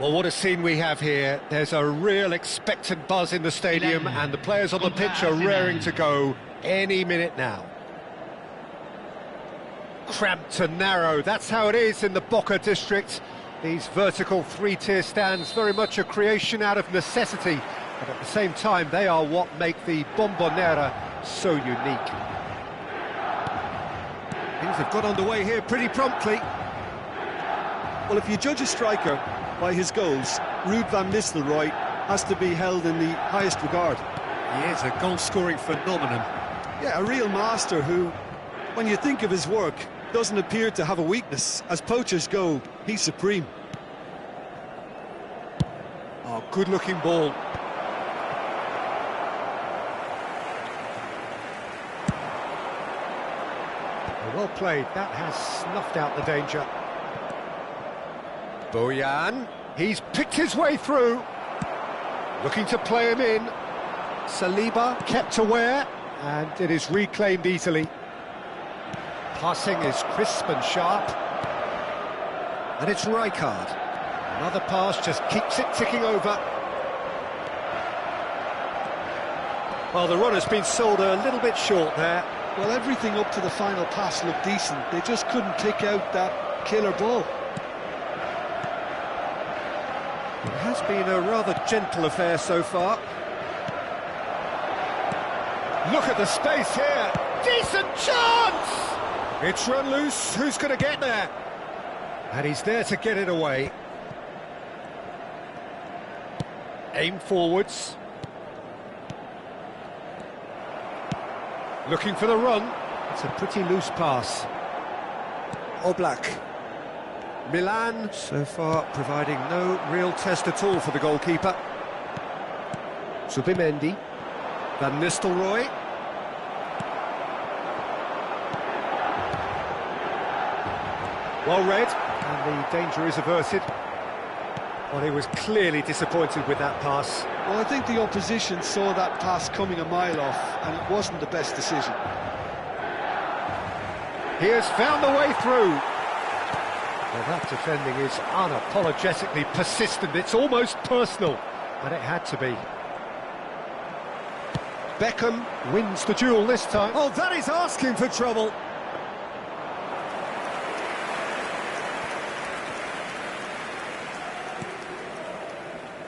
Well, what a scene we have here. There's a real expectant buzz in the stadium, and the players on the pitch are raring to go any minute now. Cramped and narrow, that's how it is in the Boca district. These vertical three-tier stands, very much a creation out of necessity, but at the same time they are what make the Bombonera so unique. Things have got underway here pretty promptly. Well, if you judge a striker by his goals, Ruud van Nistelrooy has to be held in the highest regard. He is a goal-scoring phenomenon. Yeah, a real master who, when you think of his work, doesn't appear to have a weakness. As poachers go, he's supreme. Oh, good-looking ball. Well played, that has snuffed out the danger. Bojan, he's picked his way through. Looking to play him in. Saliba kept aware, and it is reclaimed easily. Passing is crisp and sharp. And it's Rijkaard. Another pass just keeps it ticking over. Well, the run has been sold a little bit short there. Well, everything up to the final pass looked decent. They just couldn't pick out that killer ball. It has been a rather gentle affair so far. Look at the space here. Decent chance! It's run loose. Who's going to get there? And he's there to get it away. Aim forwards. Looking for the run. It's a pretty loose pass. Oblak. Milan, so far, providing no real test at all for the goalkeeper. Subimendi. Van Nistelrooy. Well read, and the danger is averted. Well, he was clearly disappointed with that pass. Well, I think the opposition saw that pass coming a mile off, and it wasn't the best decision. He has found the way through. Well, that defending is unapologetically persistent. It's almost personal, and it had to be. Beckham wins the duel this time. Oh, that is asking for trouble.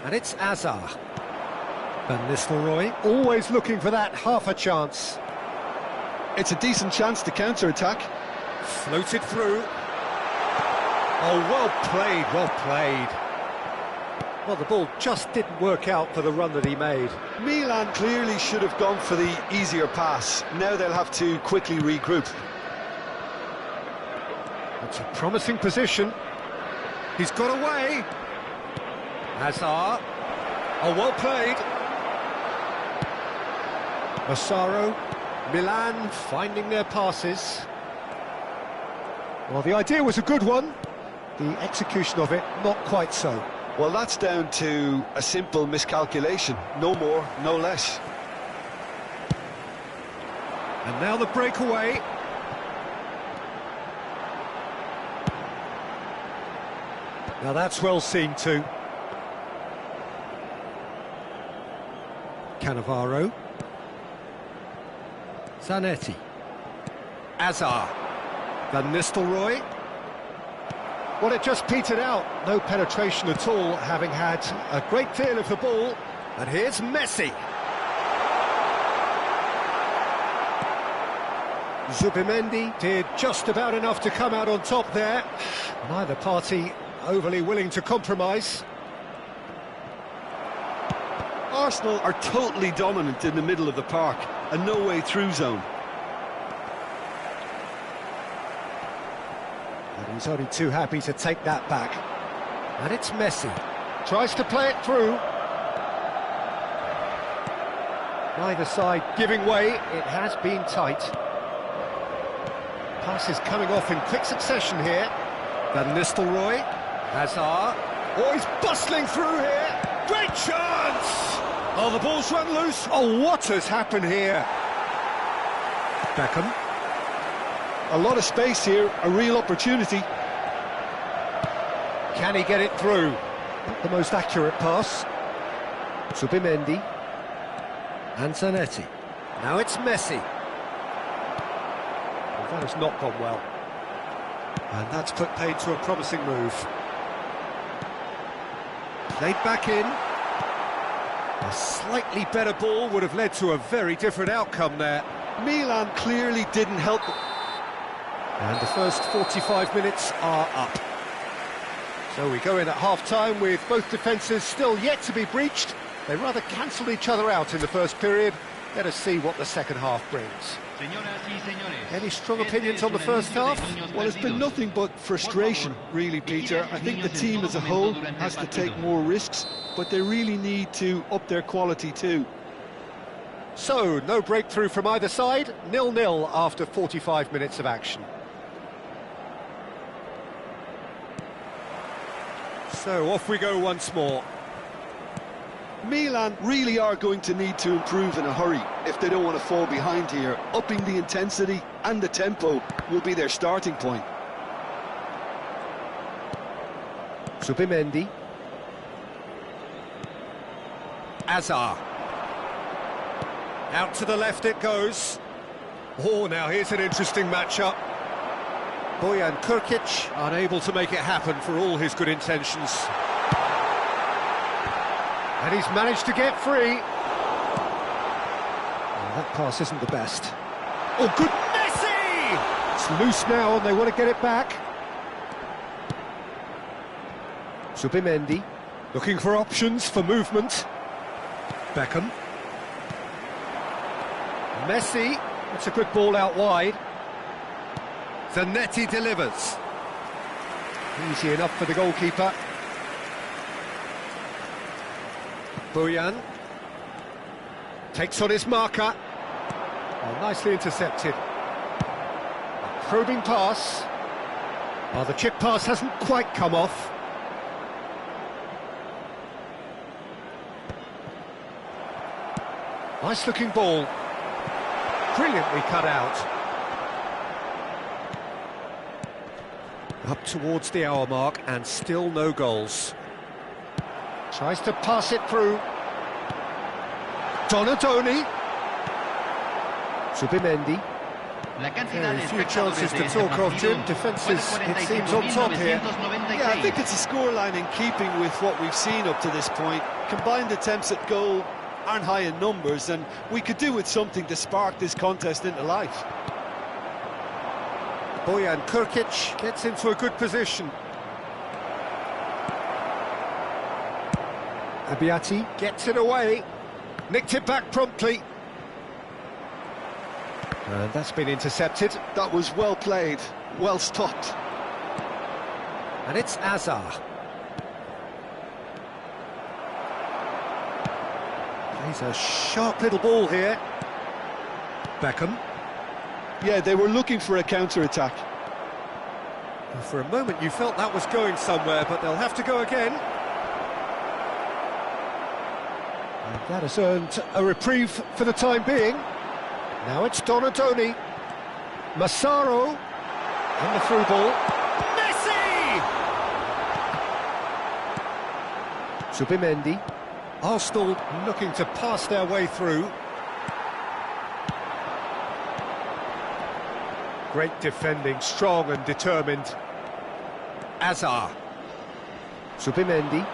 And it's Azar. Van Nistelrooy always looking for that half a chance. It's a decent chance to counter-attack. Floated through. Oh, well played, well played. Well, the ball just didn't work out for the run that he made. Milan clearly should have gone for the easier pass. Now they'll have to quickly regroup. It's a promising position. He's got away. Hazard. Oh, well played. Massaro. Milan finding their passes. Well, the idea was a good one. The execution of it, not quite so. Well, that's down to a simple miscalculation. No more, no less. And now the breakaway. Now that's well seen too. Cannavaro. Zanetti. Hazard. Van Nistelrooy. Well, it just petered out. No penetration at all, having had a great deal of the ball. And here's Messi. Zubimendi did just about enough to come out on top there. Neither party overly willing to compromise. Arsenal are totally dominant in the middle of the park. A no-way through zone. And he's only too happy to take that back. And it's Messi. Tries to play it through. Neither side giving way. It has been tight. Passes coming off in quick succession here. Van Nistelrooy. Hazard. Oh, he's bustling through here. Great chance! Oh, the ball's run loose. Oh, what has happened here? Beckham. A lot of space here, a real opportunity. Can he get it through? Not the most accurate pass. Zubimendi. And Zanetti. Now it's Messi. Well, that has not gone well. And that's put paid to a promising move. Played back in. A slightly better ball would have led to a very different outcome there. Milan clearly didn't help them. And the first 45 minutes are up. So we go in at half-time with both defences still yet to be breached. They rather cancelled each other out in the first period. Let us see what the second half brings. Any strong opinions on the first half? Well, it's been nothing but frustration, really, Peter. I think the team as a whole has to take more risks, but they really need to up their quality too. So, no breakthrough from either side, 0-0 after 45 minutes of action. So, off we go once more. Milan really are going to need to improve in a hurry if they don't want to fall behind here. Upping the intensity and the tempo will be their starting point. Zubimendi. Hazard. Out to the left it goes. Oh, now here's an interesting matchup. Bojan Krkic unable to make it happen for all his good intentions. And he's managed to get free. Oh, that pass isn't the best. Oh, good Messi! It's loose now and they want to get it back. Zubimendi looking for options for movement. Beckham. Messi. That's a good ball out wide. Zanetti delivers. Easy enough for the goalkeeper. Bojan takes on his marker. Oh, nicely intercepted. A probing pass. Oh, the chip pass hasn't quite come off. Nice looking ball. Brilliantly cut out. Up towards the hour mark and still no goals. Tries to pass it through. Donadoni. Zubimendi. Very few chances to talk of, Jim. Defences, it seems, on top here. Yeah, I think it's a scoreline in keeping with what we've seen up to this point. Combined attempts at goal aren't high in numbers, and we could do with something to spark this contest into life. Bojan Kurkic gets into a good position. Abiati gets it away. Nicked it back promptly. And that's been intercepted. That was well played, well stopped. And it's Azar. Plays a sharp little ball here. Beckham. Yeah, they were looking for a counter-attack. For a moment you felt that was going somewhere, but they'll have to go again. And that has earned a reprieve for the time being. Now it's Donadoni. Massaro. And the through ball. Messi! Zubimendi. Arsenal looking to pass their way through. Great defending, strong and determined. Azar. Zubimendi.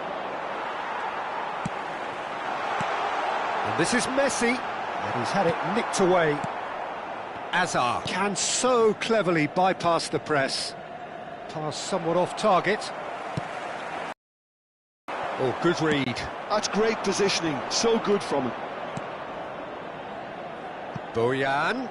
And this is Messi. And he's had it nicked away. Azar can so cleverly bypass the press. Pass somewhat off target. Oh, good read. That's great positioning, so good from him. Bojan.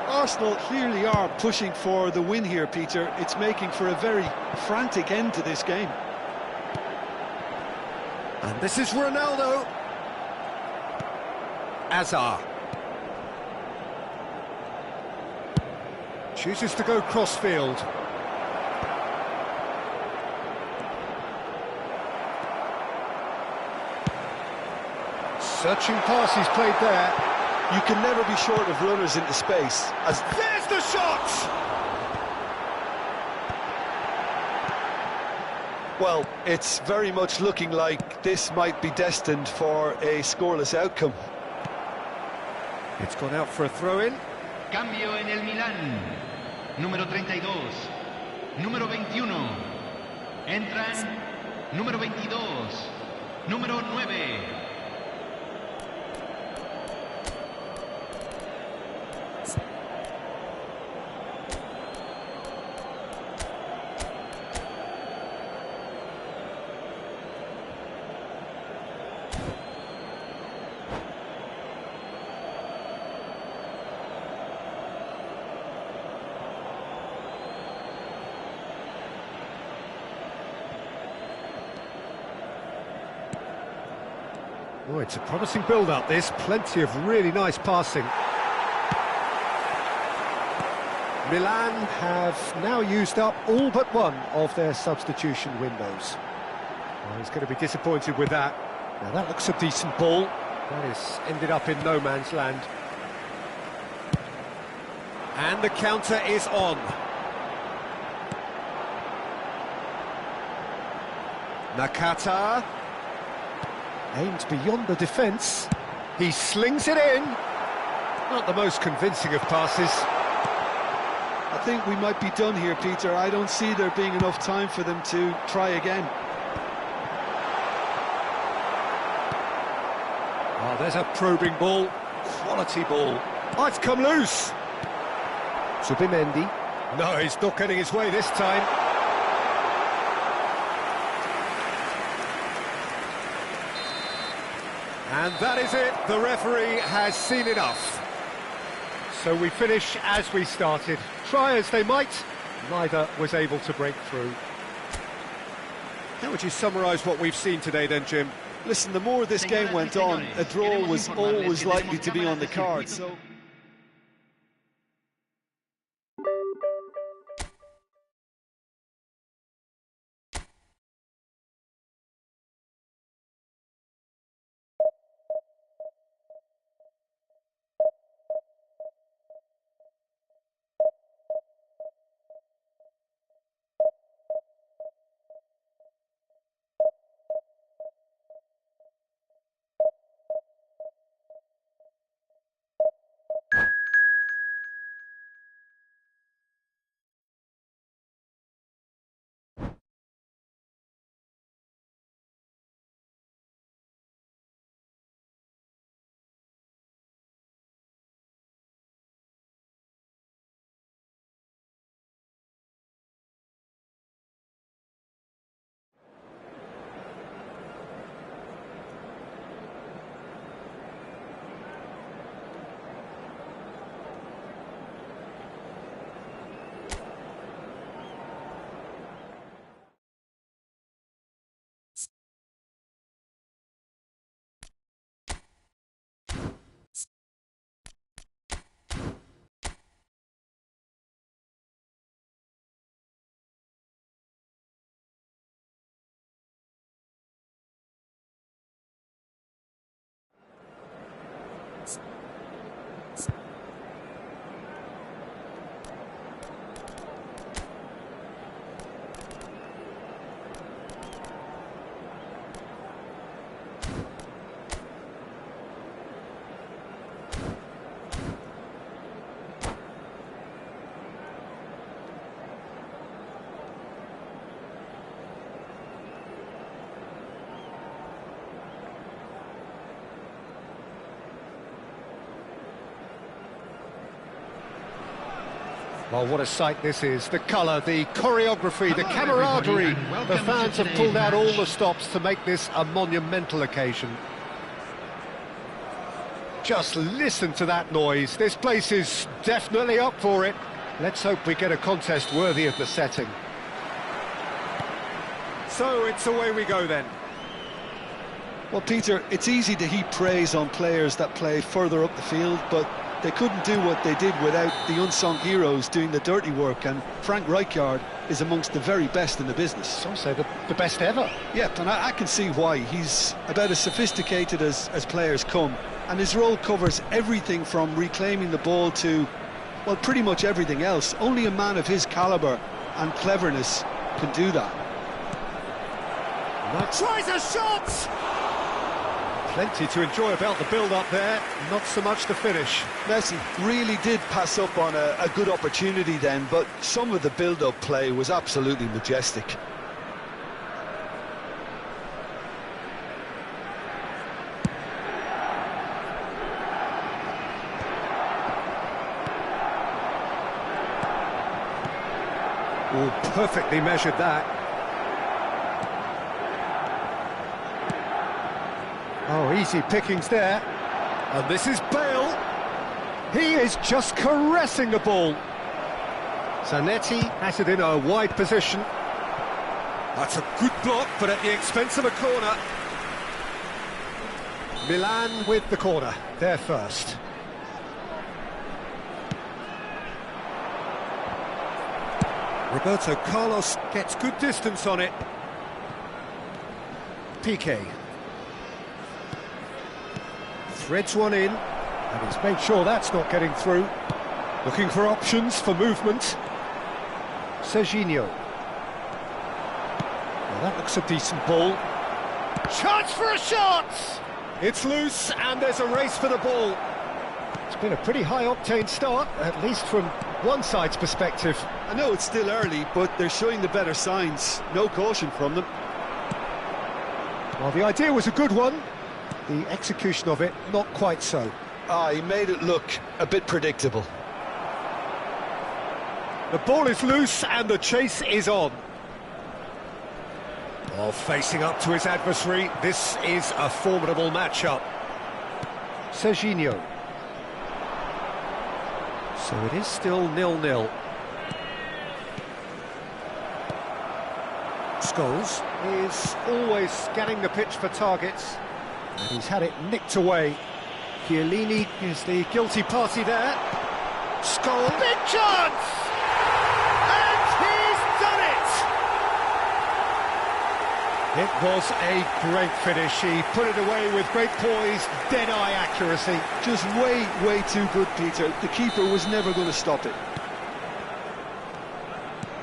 Arsenal clearly are pushing for the win here, Peter. It's making for a very frantic end to this game. And this is Ronaldo. Azar. Chooses to go cross-field. Searching pass he's played there. You can never be short of runners into space. There's the shot! Well, it's very much looking like this might be destined for a scoreless outcome. It's gone out for a throw-in. Cambio en el Milán. Número 32. Número 21. Entran. Número 22. Número 9. Oh, it's a promising build-up, this. Plenty of really nice passing. Milan have now used up all but one of their substitution windows. Well, he's going to be disappointed with that. Now, that looks a decent ball. That has ended up in no man's land. And the counter is on. Nakata. Aimed beyond the defence. He slings it in. Not the most convincing of passes. I think we might be done here, Peter. I don't see there being enough time for them to try again. Oh, there's a probing ball. Quality ball. Oh, it's come loose. Zubimendi. No, he's not getting his way this time. And that is it. The referee has seen enough. So we finish as we started. Try as they might, neither was able to break through. How would you summarise what we've seen today then, Jim? Listen, the more this game went on, a draw was always likely to be on the cards. So Well, what a sight this is. The colour, the choreography, the camaraderie. The fans have pulled out all the stops to make this a monumental occasion. Just listen to that noise. This place is definitely up for it. Let's hope we get a contest worthy of the setting. So it's away we go then. Well, Peter, it's easy to heap praise on players that play further up the field, but they couldn't do what they did without the unsung heroes doing the dirty work, and Frank Rijkaard is amongst the very best in the business. Some say the best ever. Yep, and I can see why. He's about as sophisticated as players come, and his role covers everything from reclaiming the ball to, well, pretty much everything else. Only a man of his calibre and cleverness can do that. Tries a shot! Plenty to enjoy about the build-up there, not so much the finish. Messi really did pass up on a good opportunity then, but some of the build-up play was absolutely majestic. Oh, perfectly measured that. Oh, easy pickings there. And this is Bale. He is just caressing the ball. Zanetti has it in a wide position. That's a good block, but at the expense of a corner. Milan with the corner, there first. Roberto Carlos gets good distance on it. Piqué. Threads one in, and he's made sure that's not getting through. Looking for options for movement. Serginho. Well, that looks a decent ball. Chance for a shot! It's loose, and there's a race for the ball. It's been a pretty high-octane start, at least from one side's perspective. I know it's still early, but they're showing the better signs. No caution from them. Well, the idea was a good one. The execution of it, not quite so. He made it look a bit predictable. The ball is loose and the chase is on. Oh, facing up to his adversary, this is a formidable matchup. Serginho. So it is still 0-0. Scholes is always scanning the pitch for targets. And he's had it nicked away. Chiellini is the guilty party there. Scholes. Big chance! And he's done it! It was a great finish. He put it away with great poise, dead-eye accuracy. Just way too good, Peter. The keeper was never going to stop it.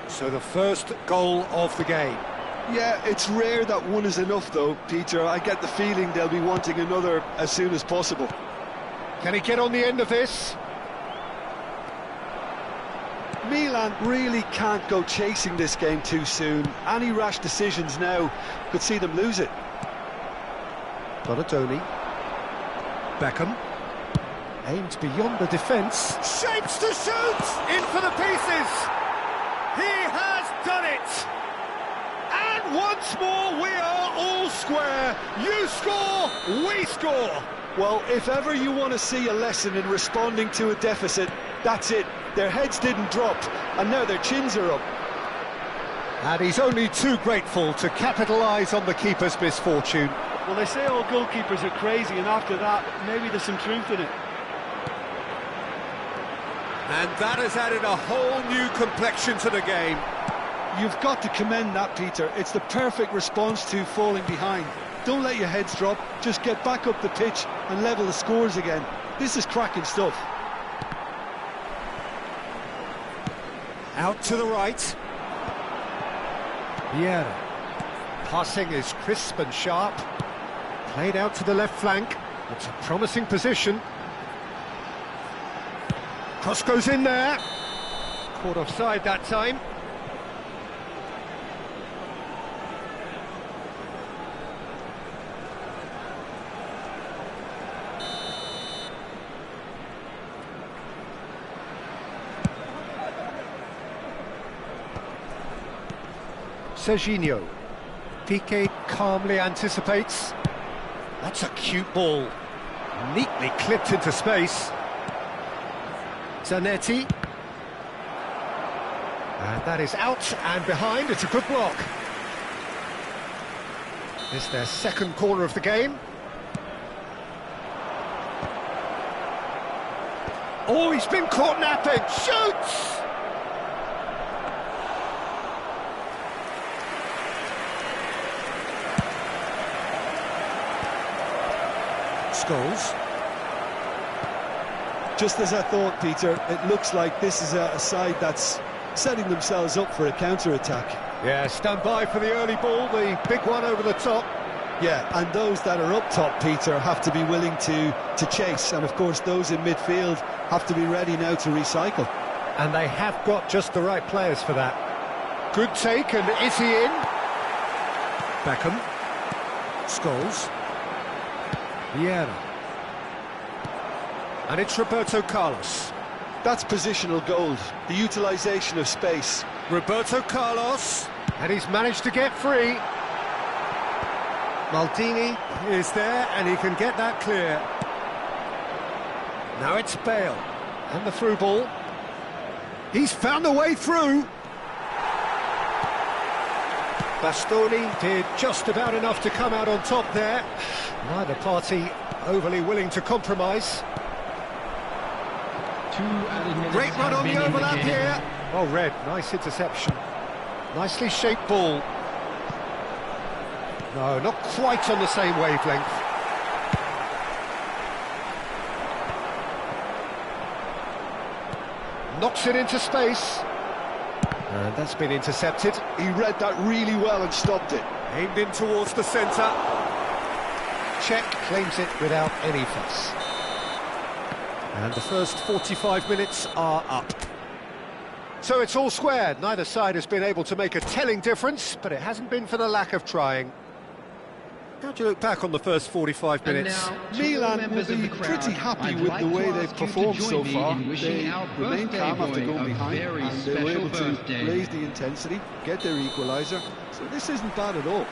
So the first goal of the game. Yeah, it's rare that one is enough though, Peter. I get the feeling they'll be wanting another as soon as possible. Can he get on the end of this? Milan really can't go chasing this game too soon. Any rash decisions now could see them lose it. Donadoni. Beckham. Aimed beyond the defence. Shapes to shoot! In for the pieces! He has done it! And once more we are all square. You score, we score. Well, if ever you want to see a lesson in responding to a deficit, that's it. Their heads didn't drop, and now their chins are up. And he's only too grateful to capitalise on the keeper's misfortune. Well, they say all goalkeepers are crazy, and after that, maybe there's some truth in it. And that has added a whole new complexion to the game. You've got to commend that, Peter. It's the perfect response to falling behind. Don't let your heads drop, just get back up the pitch and level the scores again. This is cracking stuff. Out to the right. Vieira. Passing is crisp and sharp. Played out to the left flank. It's a promising position. Cross goes in there. Caught offside that time. Serginho. Piqué calmly anticipates. That's a cute ball. Neatly clipped into space. Zanetti. And that is out and behind. It's a good block. It's their second corner of the game. Oh, he's been caught napping. Shoots! Scholes. Just as I thought, Peter, it looks like this is a side that's setting themselves up for a counter-attack. Yeah, stand by for the early ball, the big one over the top. Yeah, and those that are up top, Peter, have to be willing to chase, and of course those in midfield have to be ready now to recycle. And they have got just the right players for that. Good take, and is he in? Beckham. Scholes. Vieira. And it's Roberto Carlos. That's positional gold, the utilisation of space. Roberto Carlos, and he's managed to get free. Maldini is there, and he can get that clear. Now it's Bale, and the through ball. He's found a way through. Bastoni did just about enough to come out on top there. Neither party overly willing to compromise. Great run on the overlap here. Oh, Red, nice interception. Nicely shaped ball. No, not quite on the same wavelength. Knocks it into space. And that's been intercepted. He read that really well and stopped it. Aimed in towards the centre. Czech claims it without any fuss. And the first 45 minutes are up. So it's all square. Neither side has been able to make a telling difference, but it hasn't been for the lack of trying. How do you look back on the first 45 minutes? Milan will be pretty happy with the way they've performed so far. They remain calm after going behind, and they were able to raise the intensity, get their equaliser. So this isn't bad at all.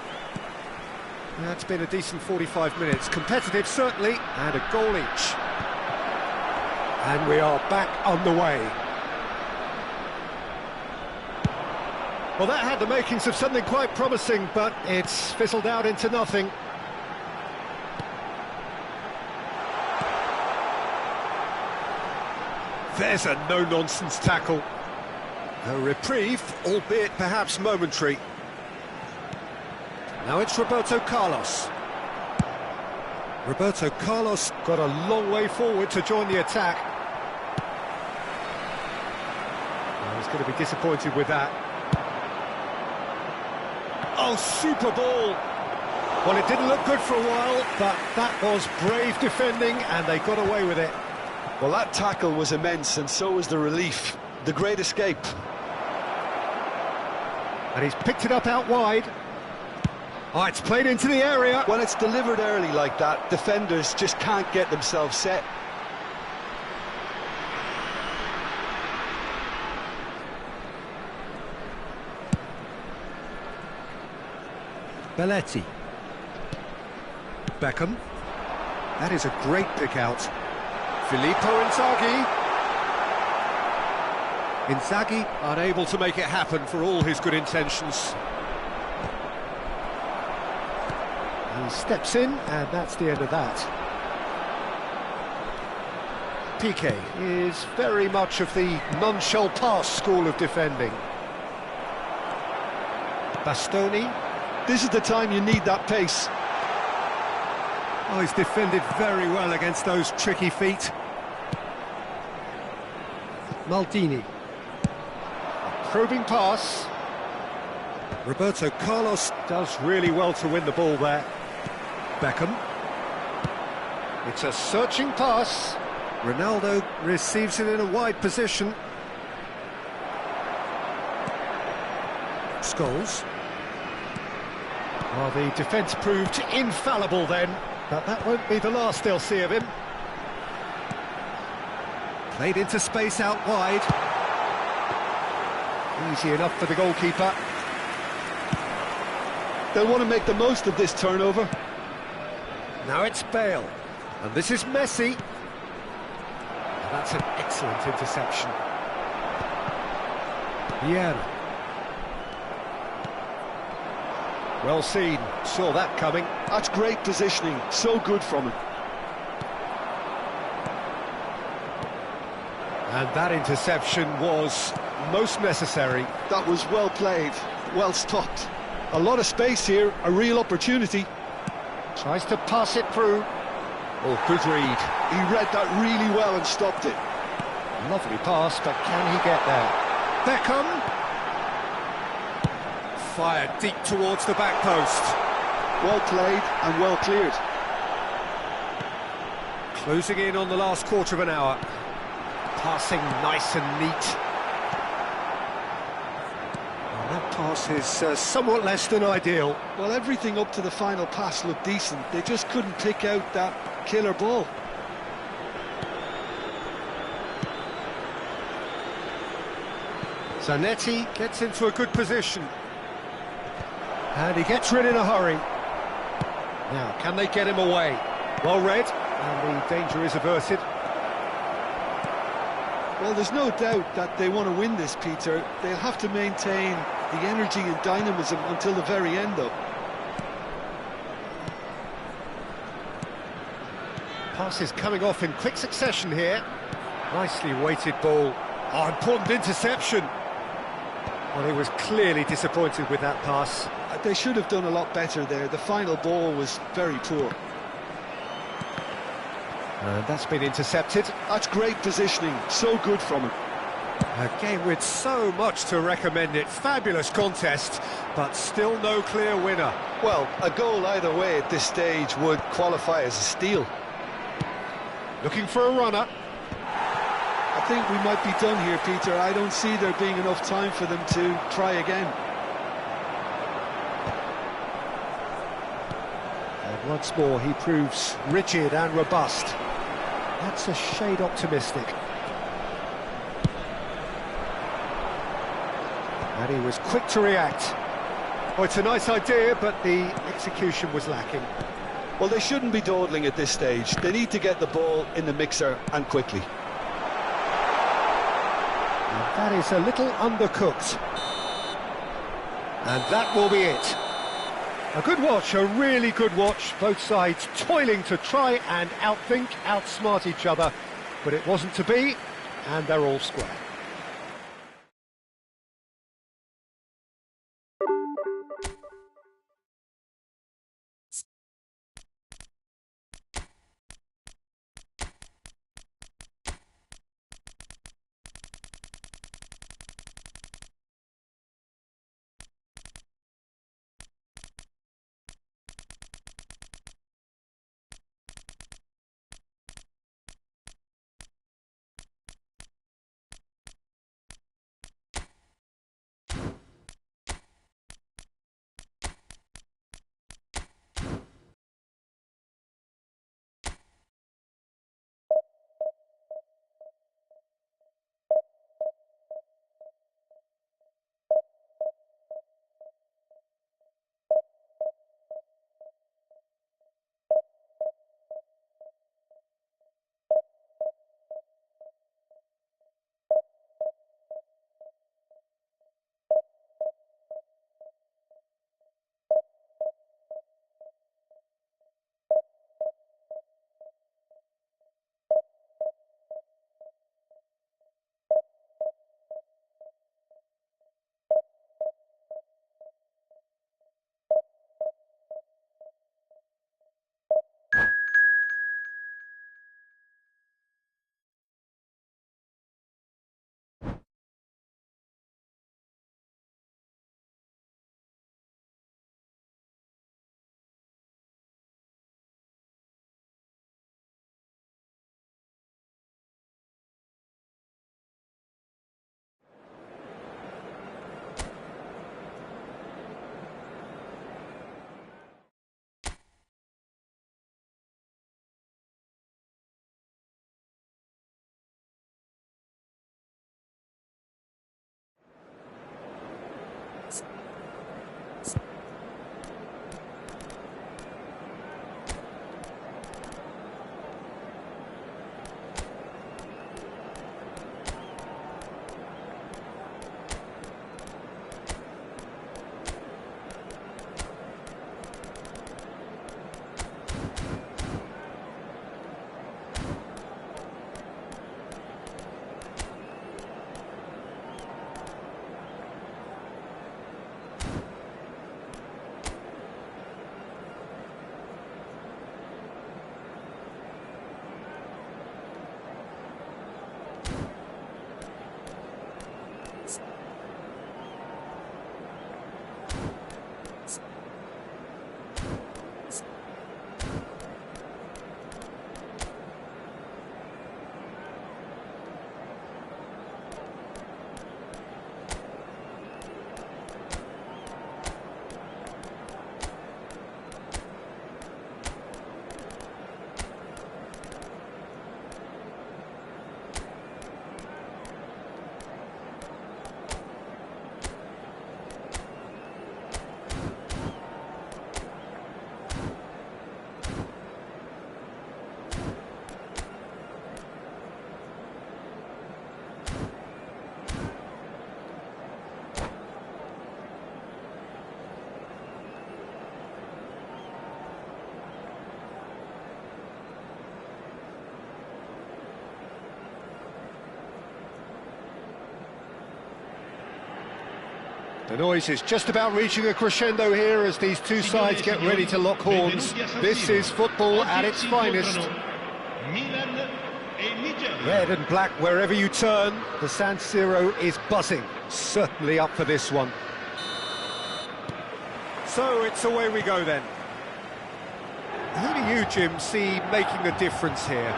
Yeah, it's been a decent 45 minutes. Competitive, certainly, and a goal each. And we are back on the way. Well, that had the makings of something quite promising, but it's fizzled out into nothing. There's a no-nonsense tackle. A reprieve, albeit perhaps momentary. Now it's Roberto Carlos. Roberto Carlos got a long way forward to join the attack. Well, he's going to be disappointed with that. Oh, super ball! Well, it didn't look good for a while, but that was brave defending, and they got away with it. Well, that tackle was immense, and so was the relief. The great escape. And he's picked it up out wide. Oh, it's played into the area. When it's delivered early like that, defenders just can't get themselves set. Belletti. Beckham. That is a great pick out. Filippo Inzaghi. Inzaghi unable to make it happen for all his good intentions. He steps in, and that's the end of that. Piqué is very much of the none-shall-pass school of defending. Bastoni. This is the time you need that pace. Oh, he's defended very well against those tricky feet. Maldini. A probing pass. Roberto Carlos does really well to win the ball there. Beckham. It's a searching pass. Ronaldo receives it in a wide position. Scholes. Well, the defence proved infallible then, but that won't be the last they'll see of him. Played into space out wide. Easy enough for the goalkeeper. They'll want to make the most of this turnover. Now it's Bale, and this is Messi. And that's an excellent interception. Vieira. Well seen, saw that coming. That's great positioning, so good from him. And that interception was most necessary. That was well played, well stopped. A lot of space here, a real opportunity. Tries to pass it through. Oh, good read. He read that really well and stopped it. Lovely pass, but can he get there? Beckham. Fired deep towards the back post. Well played and well cleared. Closing in on the last quarter of an hour. Passing nice and neat. And that pass is somewhat less than ideal. Well, everything up to the final pass looked decent. They just couldn't pick out that killer ball. Zanetti gets into a good position. And he gets rid in a hurry. Now, can they get him away? Well read, and the danger is averted. Well, there's no doubt that they want to win this, Peter. They'll have to maintain the energy and dynamism until the very end, though. Passes coming off in quick succession here. Nicely weighted ball. Oh, important interception. Well, he was clearly disappointed with that pass. They should have done a lot better there. The final ball was very poor. And that's been intercepted. That's great positioning, so good from him. A game with so much to recommend it. Fabulous contest, but still no clear winner. Well, a goal either way at this stage would qualify as a steal. Looking for a runner. I think we might be done here, Peter. I don't see there being enough time for them to try again. And once more he proves rigid and robust. That's a shade optimistic. And he was quick to react. Oh, it's a nice idea, but the execution was lacking. Well, they shouldn't be dawdling at this stage. They need to get the ball in the mixer, and quickly. And that is a little undercooked. And that will be it. A good watch, a really good watch. Both sides toiling to try and outthink, outsmart each other. But it wasn't to be, and they're all square. The noise is just about reaching a crescendo here as these two sides get ready to lock horns. This is football at its finest. Red and black wherever you turn. The San Siro is buzzing. Certainly up for this one. So it's away we go then. Who do you, Jim, see making a difference here?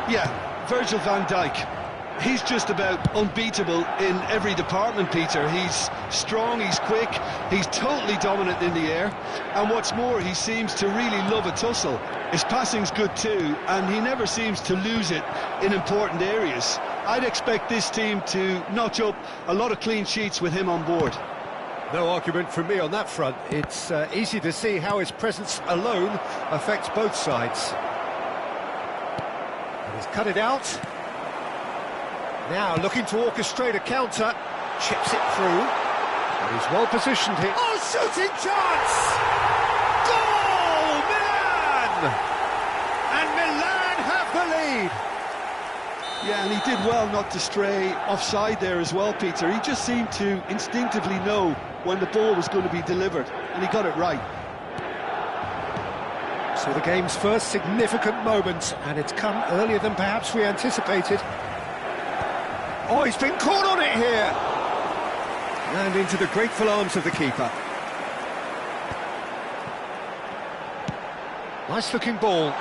Yeah, Virgil van Dijk. He's just about unbeatable in every department, Peter. He's strong, he's quick, he's totally dominant in the air, and what's more, he seems to really love a tussle. His passing's good too, and he never seems to lose it in important areas. I'd expect this team to notch up a lot of clean sheets with him on board. No argument from me on that front. It's easy to see how his presence alone affects both sides. And he's cut it out. Now looking to orchestrate a counter, chips it through, and he's well positioned here. Oh, shooting chance! Goal, Milan! And Milan have the lead. Yeah, and he did well not to stray offside there as well, Peter. He just seemed to instinctively know when the ball was going to be delivered, and he got it right. So the game's first significant moment, and it's come earlier than perhaps we anticipated. Oh, he's been caught on it here! And into the grateful arms of the keeper. Nice looking ball.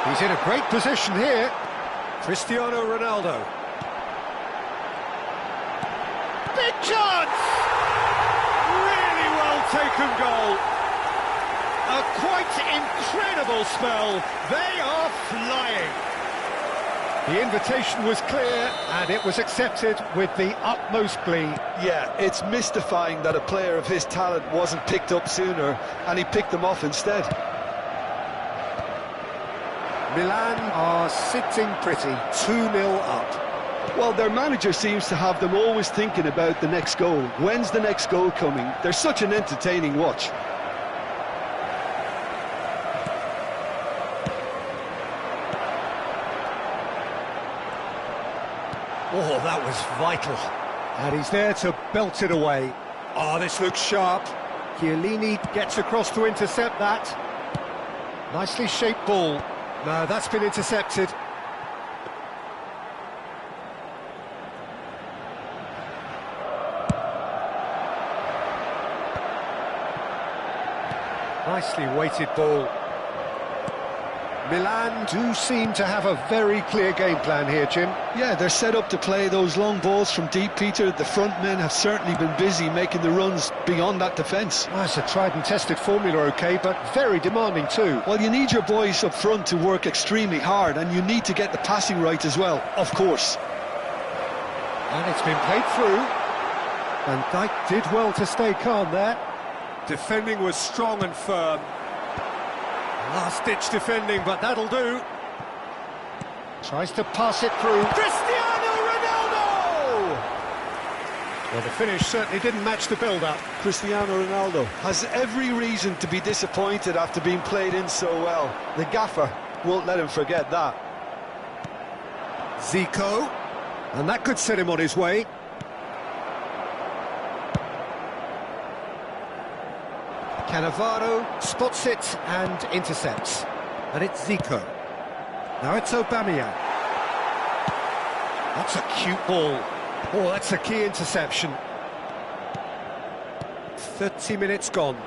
He's in a great position here. Cristiano Ronaldo. Big chance! Really well taken goal. A quite incredible spell. They are flying. The invitation was clear, and it was accepted with the utmost glee. Yeah, it's mystifying that a player of his talent wasn't picked up sooner, and he picked them off instead. Milan are sitting pretty, 2-0 up. Well, their manager seems to have them always thinking about the next goal. When's the next goal coming? They're such an entertaining watch. Oh, that was vital. And he's there to belt it away. Oh, this looks sharp. Chiellini gets across to intercept that. Nicely shaped ball. No, that's been intercepted. Nicely weighted ball. Milan do seem to have a very clear game plan here, Jim. Yeah, they're set up to play those long balls from deep, Peter. The front men have certainly been busy making the runs beyond that defence. Well, it's a tried and tested formula, OK, but very demanding too. Well, you need your boys up front to work extremely hard, and you need to get the passing right as well, of course. And it's been played through. Van Dijk did well to stay calm there. Defending was strong and firm. Last-ditch defending, but that'll do. Tries to pass it through. Cristiano Ronaldo! Well, the finish certainly didn't match the build-up. Cristiano Ronaldo has every reason to be disappointed after being played in so well. The gaffer won't let him forget that. Zico, and that could set him on his way. Cannavaro spots it and intercepts. And it's Zico. Now it's Aubameyang. That's a cute ball. Oh, that's a key interception. 30 minutes gone.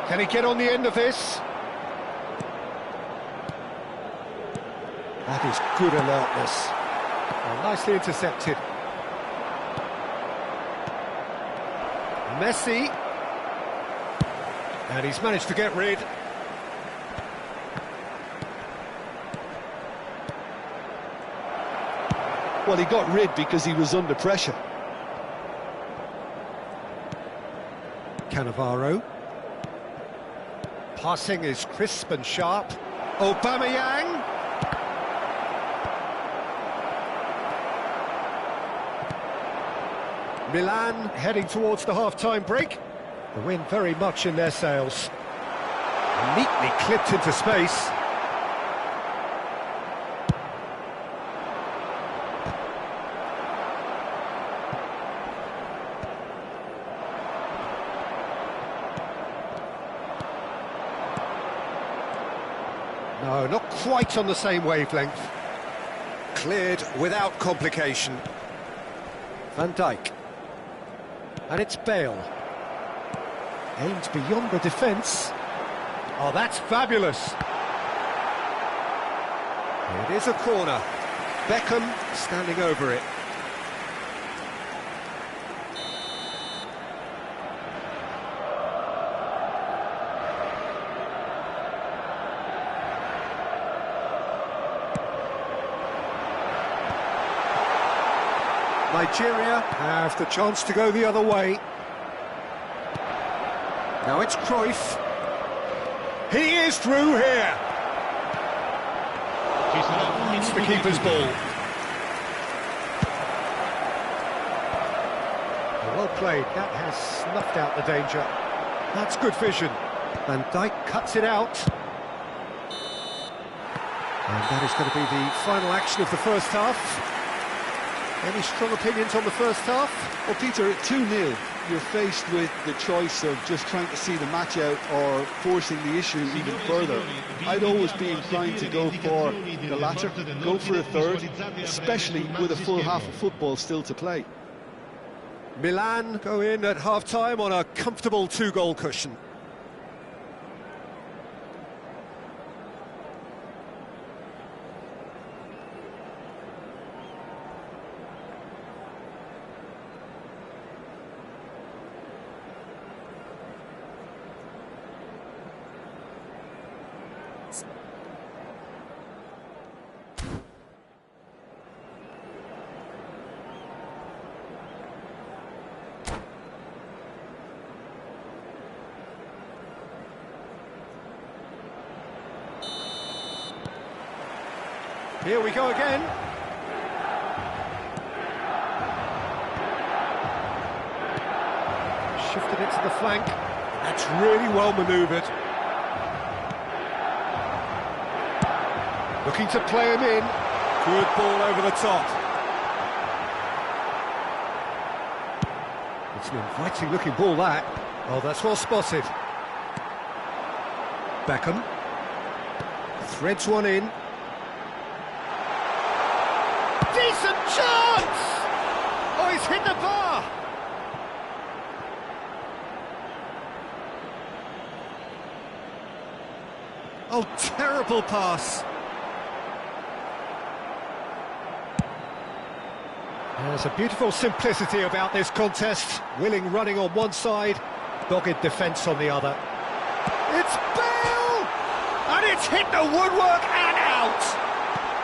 Can he get on the end of this? That is good alertness. Oh, nicely intercepted. Messi, and he's managed to get rid. Well, he got rid because he was under pressure. Cannavaro. Passing is crisp and sharp. Aubameyang. Milan heading towards the half-time break. The wind very much in their sails. Neatly clipped into space. Oh, not quite on the same wavelength. Cleared without complication. Van Dijk. And it's Bale. Aimed beyond the defence. Oh, that's fabulous. It is a corner. Beckham standing over it. Nigeria have the chance to go the other way. Now it's Cruyff. He is through here. It's the keeper's ball. Well played. That has snuffed out the danger. That's good vision. Van Dijk cuts it out. And that is going to be the final action of the first half. Any strong opinions on the first half? Well, Peter, at 2-0, you're faced with the choice of just trying to see the match out or forcing the issue even further. I'd always be inclined to go for the latter, go for a third, especially with a full half of football still to play. Milan go in at half-time on a comfortable 2-goal cushion. Here we go again. Shifted it to the flank. That's really well manoeuvred. Looking to play him in. Good ball over the top. It's an inviting looking ball, that. Oh, that's well spotted. Beckham. Threads one in. Decent chance! Oh, he's hit the bar! Oh, terrible pass. There's a beautiful simplicity about this contest. Willing running on one side, dogged defence on the other. It's Bale! And it's hit the woodwork and out!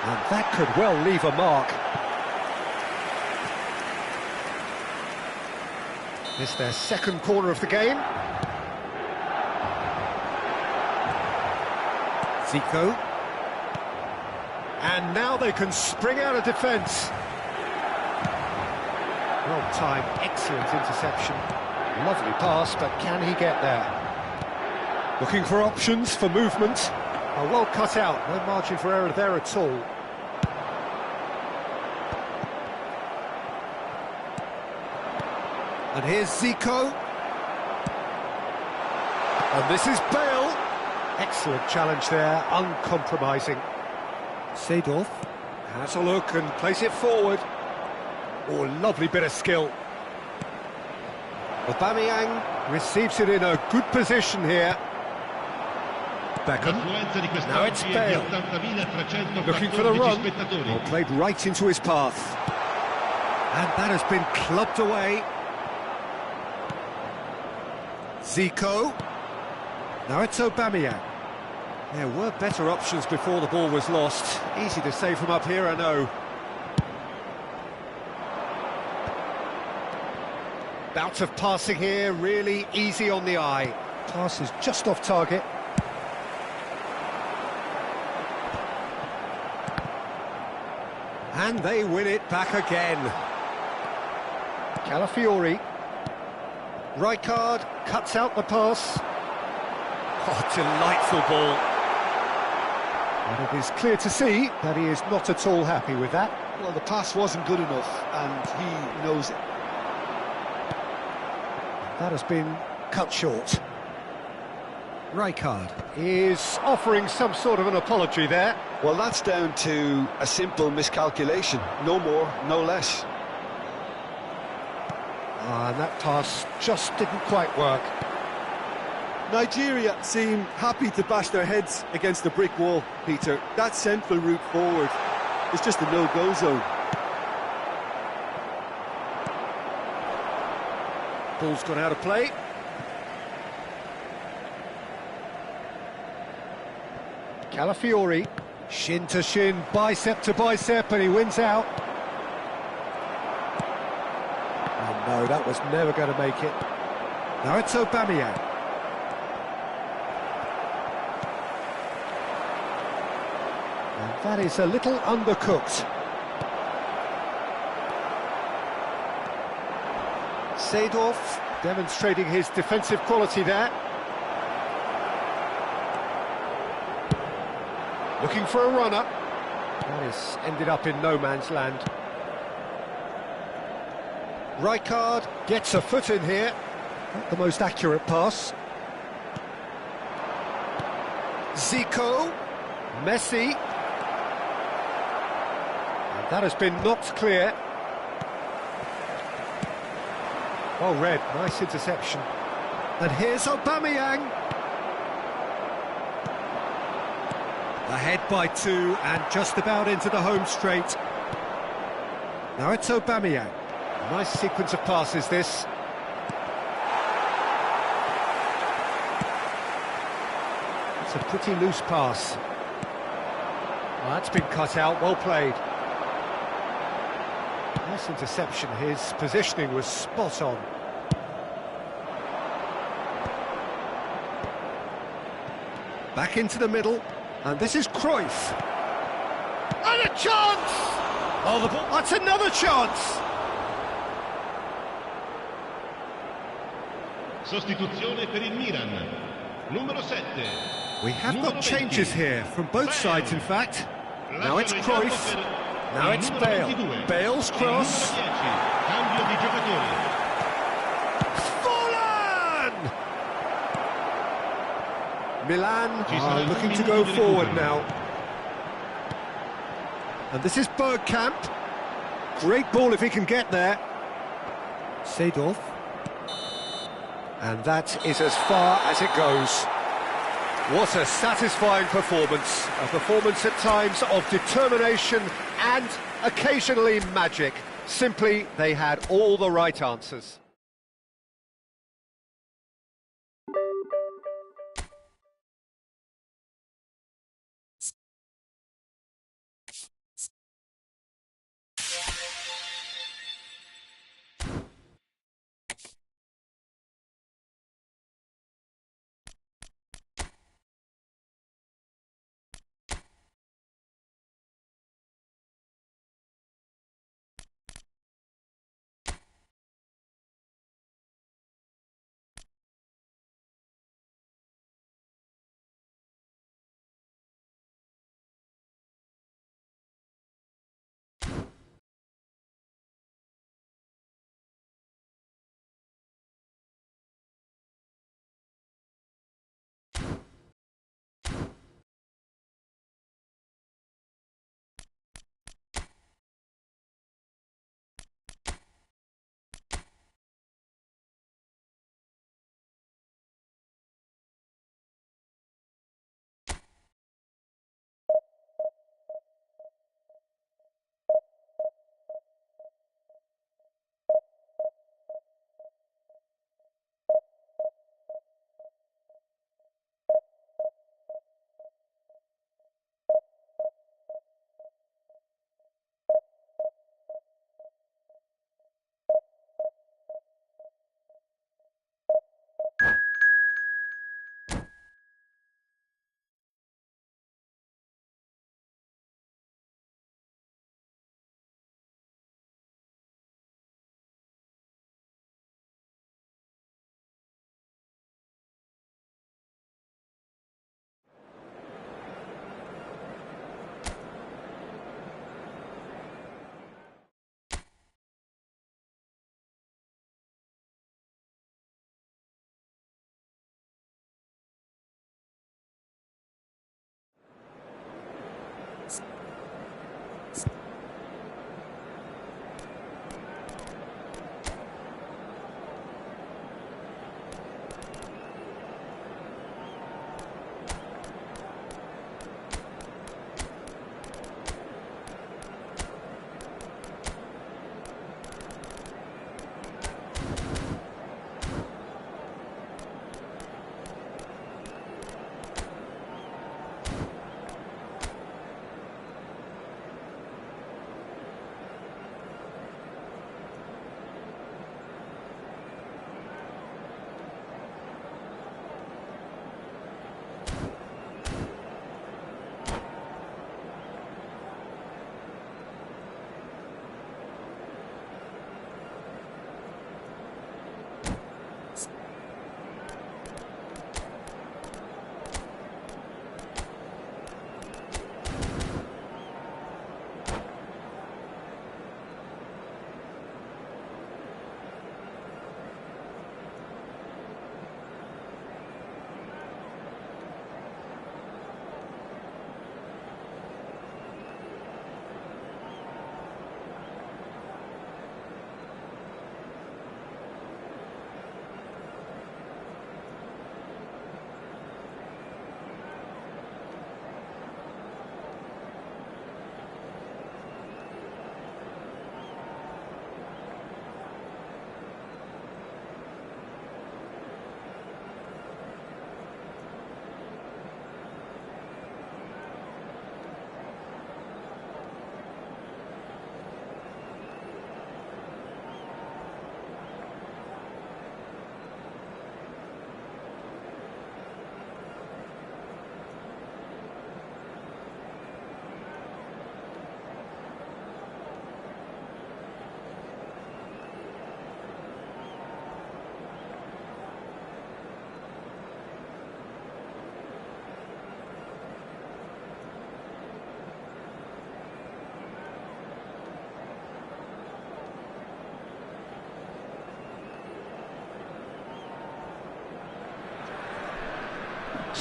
And that could well leave a mark. It's their second corner of the game. Zico. And now they can spring out of defence. Well timed, excellent interception. Lovely pass, but can he get there? Looking for options for movement. Oh, well cut out, no margin for error there at all. And here's Zico. And this is Bale. Excellent challenge there, uncompromising. Seedorf has a look and plays it forward. Oh, lovely bit of skill. Aubameyang receives it in a good position here. Beckham. Now it's Bale. Looking for the run. Well, played right into his path. And that has been clubbed away. Zico. Now it's Aubameyang. There were better options before the ball was lost. Easy to say from up here, I know. Bout of passing here, really easy on the eye. Pass is just off target. And they win it back again. Calafiori. Rijkaard cuts out the pass. Oh, delightful ball. And it is clear to see that he is not at all happy with that. Well, the pass wasn't good enough, and he knows it. That has been cut short. Rijkaard is offering some sort of an apology there. Well, that's down to a simple miscalculation. No more, no less. And that pass just didn't quite work. Nigeria seem happy to bash their heads against the brick wall, Peter. That central route forward is just a no-go zone. Ball's gone out of play. Calafiori, shin to shin, bicep to bicep, and he wins out. Oh no, that was never going to make it. Now it's Aubameyang. And that is a little undercooked. Seedorf demonstrating his defensive quality there. Looking for a runner. That has ended up in no man's land. Rijkaard gets a foot in here. Not the most accurate pass. Zico. Messi. And that has been knocked clear. Well read, nice interception. And here's Aubameyang. Ahead by 2 and just about into the home straight. Now it's Aubameyang. Nice sequence of passes this. It's a pretty loose pass. Well, that's been cut out, well played. Nice interception, his positioning was spot on. Back into the middle, and this is Cruyff. And a chance! Oh, the ball, that's another chance! Sostituzione per il Milan. Numero 7. We have got changes here, from both sides in fact. Now it's Cruyff. Now it's Bale. Bale's cross. Cambio di giocatori. Fallen! Milan are looking to go forward now. And this is Bergkamp. Great ball if he can get there. Seedorf. And that is as far as it goes. What a satisfying performance. A performance at times of determination and occasionally magic. Simply, they had all the right answers.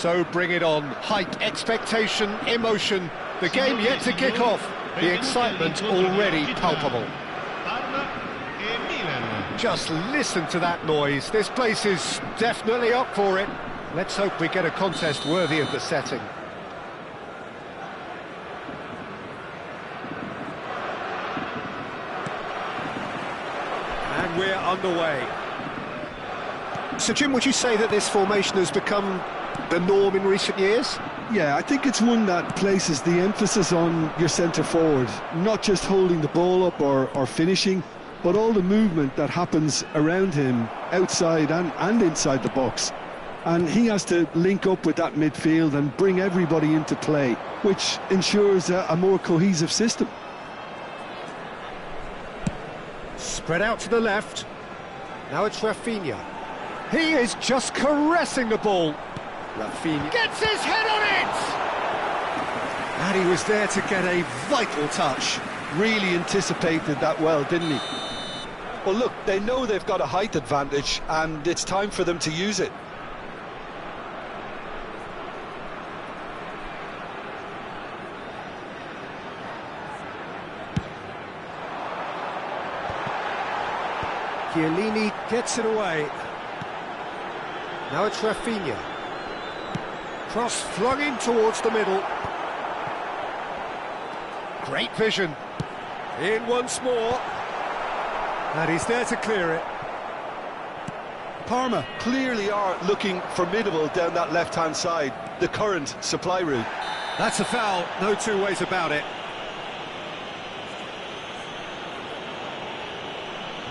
So bring it on. Hype, expectation, emotion. The game yet to kick off. The excitement already palpable. Just listen to that noise. This place is definitely up for it. Let's hope we get a contest worthy of the setting. And we're underway. So, Jim, would you say that this formation has become the norm in recent years? Yeah, I think it's one that places the emphasis on your centre forward, not just holding the ball up or finishing, but all the movement that happens around him, outside and inside the box. And he has to link up with that midfield and bring everybody into play, which ensures a more cohesive system. Spread out to the left. Now it's Rafinha. He is just caressing the ball. Rafinha gets his head on it! And he was there to get a vital touch. Really anticipated that well, didn't he? Well, look, they know they've got a height advantage, and it's time for them to use it. Chiellini gets it away. Now it's Rafinha. Cross flung in towards the middle. Great vision. In once more. And he's there to clear it. Parma clearly are looking formidable down that left-hand side, the current supply route. That's a foul, no two ways about it.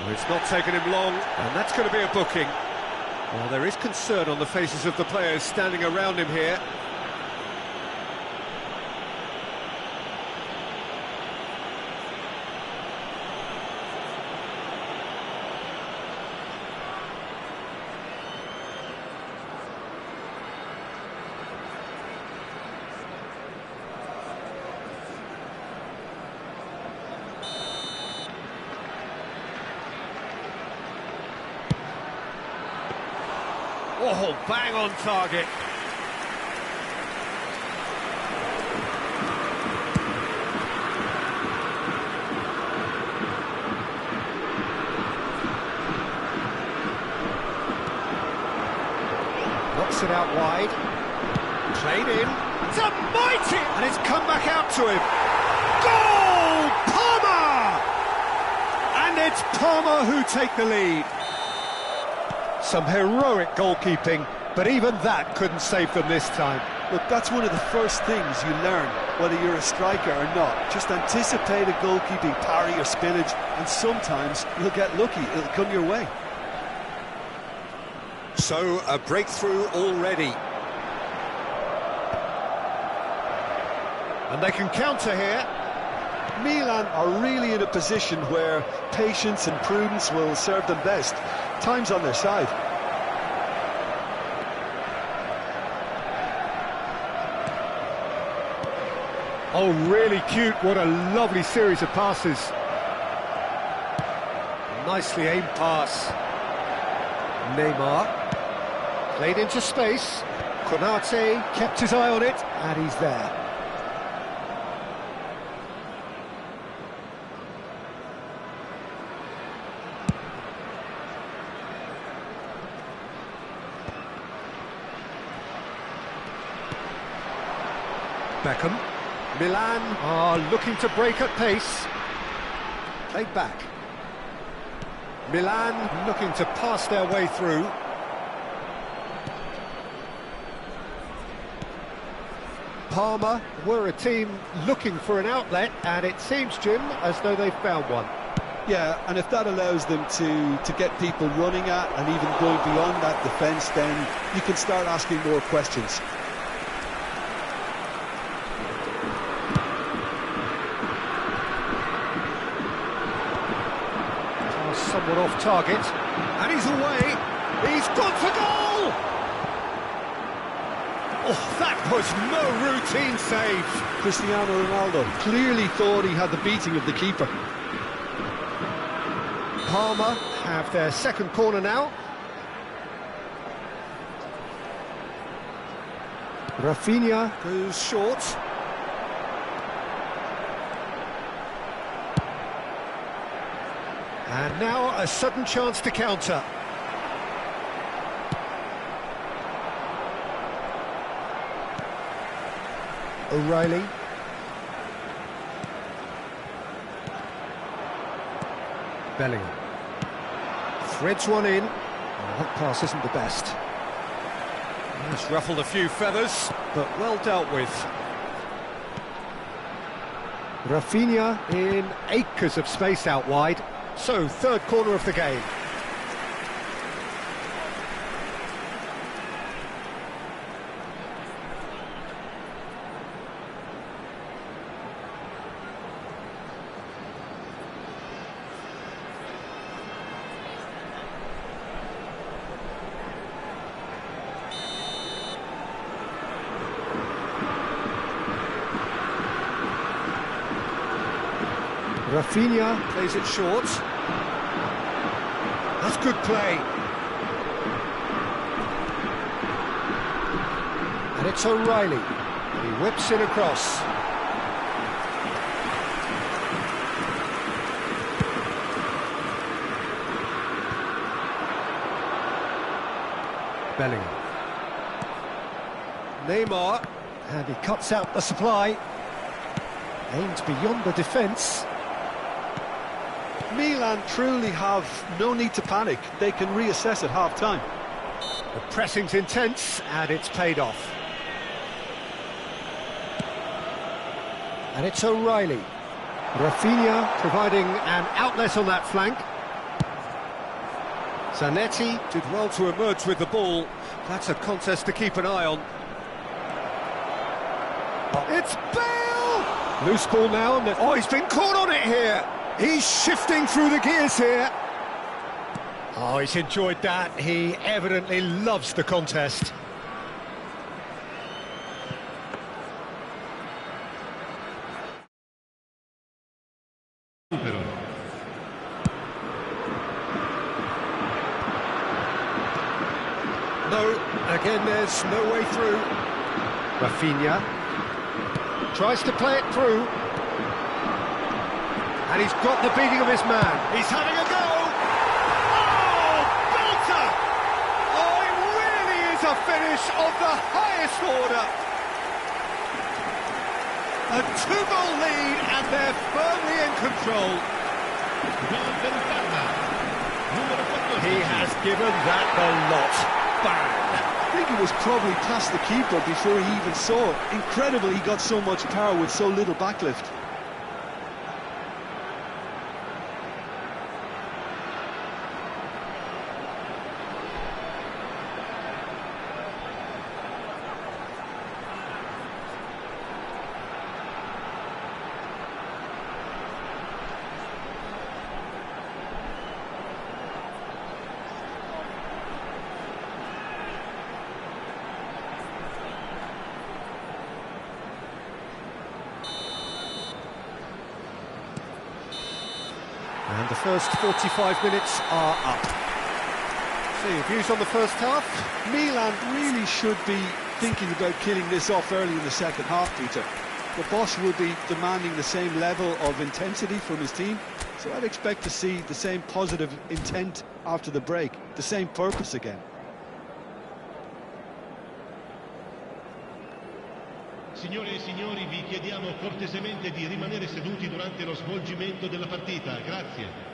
Well, it's not taken him long, and that's going to be a booking. Well, there is concern on the faces of the players standing around him here. Oh, bang on target. Knocks it out wide. Played in. It's a mighty! And it's come back out to him. Goal! Parma! And it's Parma who take the lead. Some heroic goalkeeping, but even that couldn't save them this time. Look, that's one of the first things you learn, whether you're a striker or not. Just anticipate a goalkeeping parry or spillage, and sometimes you'll get lucky, it'll come your way. So, a breakthrough already. And they can counter here. Milan are really in a position where patience and prudence will serve them best. Time's on their side. Oh, really cute. What a lovely series of passes. Nicely aimed pass. Neymar. Played into space. Konate kept his eye on it, and he's there. Beckham. Milan are looking to break at pace. Played back. Milan looking to pass their way through. Parma were a team looking for an outlet, and it seems, Jim, as though they've found one. Yeah, and if that allows them to get people running at and even going beyond that defence, then you can start asking more questions. Somewhat off target, and he's away. He's gone for goal! Oh, that was no routine save. Cristiano Ronaldo clearly thought he had the beating of the keeper. Parma have their second corner now. Rafinha goes short. And now a sudden chance to counter. O'Reilly. Bellingham. Threads one in. Oh, that pass isn't the best. He's ruffled a few feathers, but well dealt with. Rafinha in acres of space out wide. So, third corner of the game. Rafinha plays it short. That's good play. And it's O'Reilly. He whips it across. Bellingham. Neymar. And he cuts out the supply. Aimed beyond the defence. Milan truly have no need to panic. They can reassess at half-time. The pressing's intense, and it's paid off. And it's O'Reilly. Rafinha providing an outlet on that flank. Zanetti did well to emerge with the ball. That's a contest to keep an eye on. It's Bale! Loose ball now. Oh, he's been caught on it here. He's shifting through the gears here. Oh, he's enjoyed that. He evidently loves the contest. No, again there's no way through. Rafinha tries to play it through. And he's got the beating of his man. He's having a go! Oh, belter! Oh, it really is a finish of the highest order. A two-goal lead, and they're firmly in control. He has given that the lot. Bang! I think it was probably past the keeper before he even saw it. Incredible he got so much power with so little backlift. And the first 45 minutes are up. So, your views on the first half? Milan really should be thinking about killing this off early in the second half, Peter. The boss will be demanding the same level of intensity from his team, so I'd expect to see the same positive intent after the break, the same purpose again. Signore e signori, vi chiediamo cortesemente di rimanere seduti durante lo svolgimento della partita. Grazie.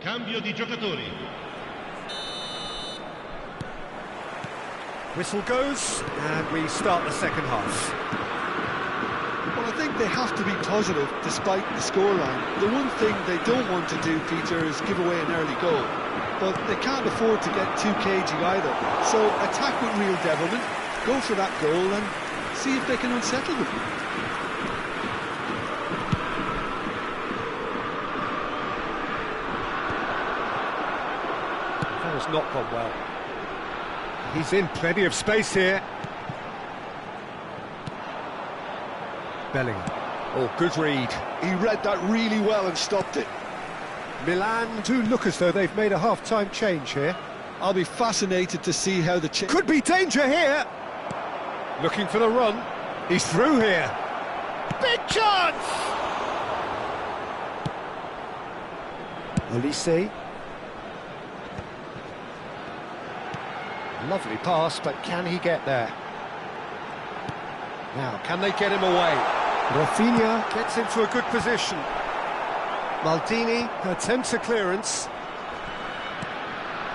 Cambio di giocatori. Whistle goes, and we start the second half. Well, I think they have to be positive despite the scoreline. The one thing they don't want to do, Peter, is give away an early goal. but they can't afford to get too cagey either. So attack with real devilment, go for that goal and see if they can unsettle them. That has not gone well. He's in plenty of space here. Bellingham. Oh, good read. He read that really well and stopped it. Milan do look as though they've made a half-time change here. I'll be fascinated to see how the change... Could be danger here! Looking for the run. He's through here. Big chance! Olise. Lovely pass, but can he get there? Now, can they get him away? Rafinha gets into a good position. Maldini attempts a clearance.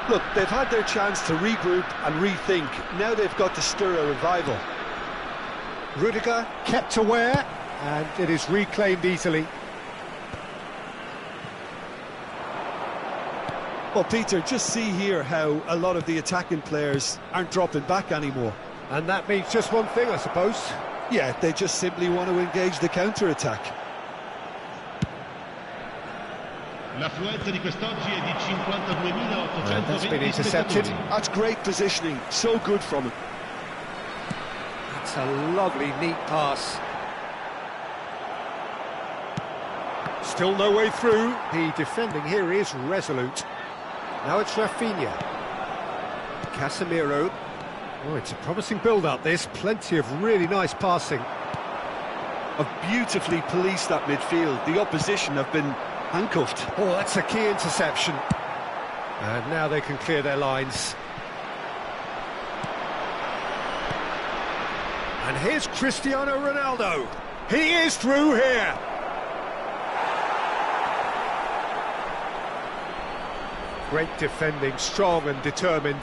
Look, they've had their chance to regroup and rethink. Now they've got to stir a revival. Rudiger kept aware, and it is reclaimed easily. Well, Peter, just see here how a lot of the attacking players aren't dropping back anymore. And that means just one thing, I suppose. Yeah, they just simply want to engage the counter-attack. L'affluenza di quest'oggi è di 52.820 that's been intercepted. spettatori. That's great positioning, so good from him. That's a lovely, neat pass. Still no way through. The defending here is resolute. Now it's Rafinha. Casemiro. Oh, it's a promising build-up, this. Plenty of really nice passing. Have beautifully policed that midfield. The opposition have been handcuffed. Oh, that's a key interception. And now they can clear their lines. And here's Cristiano Ronaldo. He is through here. Great defending, strong and determined.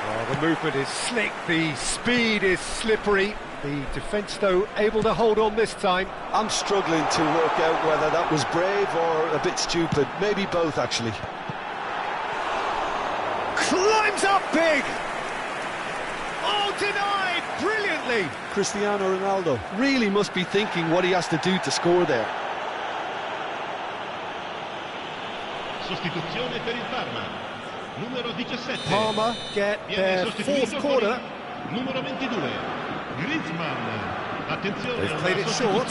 Oh, the movement is slick, the speed is slippery. The defence, though, able to hold on this time. I'm struggling to work out whether that was brave or a bit stupid. Maybe both, actually. Climbs up big! Oh, denied brilliantly! Cristiano Ronaldo really must be thinking what he has to do to score there. Sostituzione per il Parma. Numero 17. Palmer get their fourth quarter. Numero 22. Griezmann. Attenzione. They've played it short.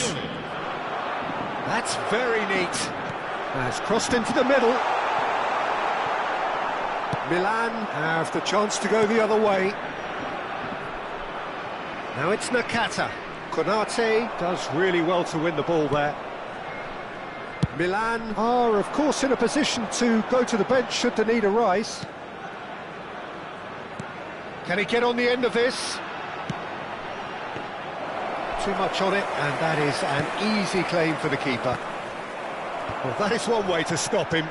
That's very neat. Has crossed into the middle. Milan have the chance to go the other way. Now it's Nakata. Konate does really well to win the ball there. Milan are, of course, in a position to go to the bench should the need arise. Can he get on the end of this? Too much on it, and that is an easy claim for the keeper. Well, that is one way to stop him.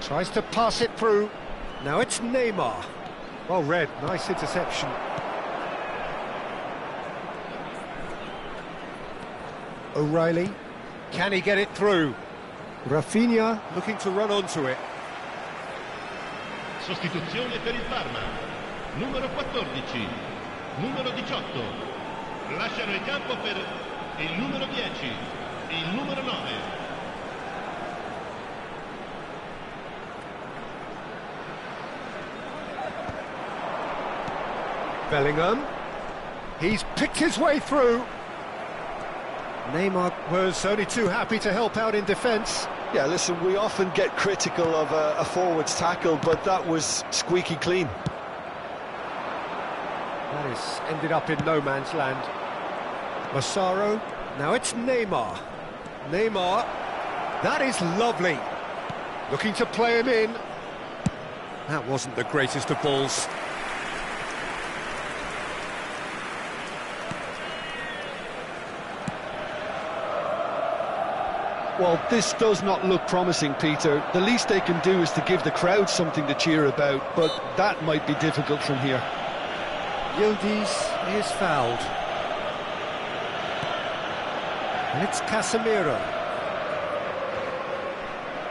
Tries to pass it through. Now it's Neymar. Well read, nice interception. O'Reilly. Can he get it through? Rafinha looking to run onto it. Sostituzione per il Parma. Numero 14. Numero 18. Lasciano il campo per il numero 10. Il numero 9. Bellingham. He's picked his way through. Neymar was only too happy to help out in defence. Yeah, listen, we often get critical of a forward's tackle, but that was squeaky clean. That has ended up in no man's land. Massaro. Now it's Neymar. Neymar. That is lovely. Looking to play him in. That wasn't the greatest of balls. Well, this does not look promising, Peter. The least they can do is to give the crowd something to cheer about, but that might be difficult from here. Yildiz is fouled. And it's Casemiro.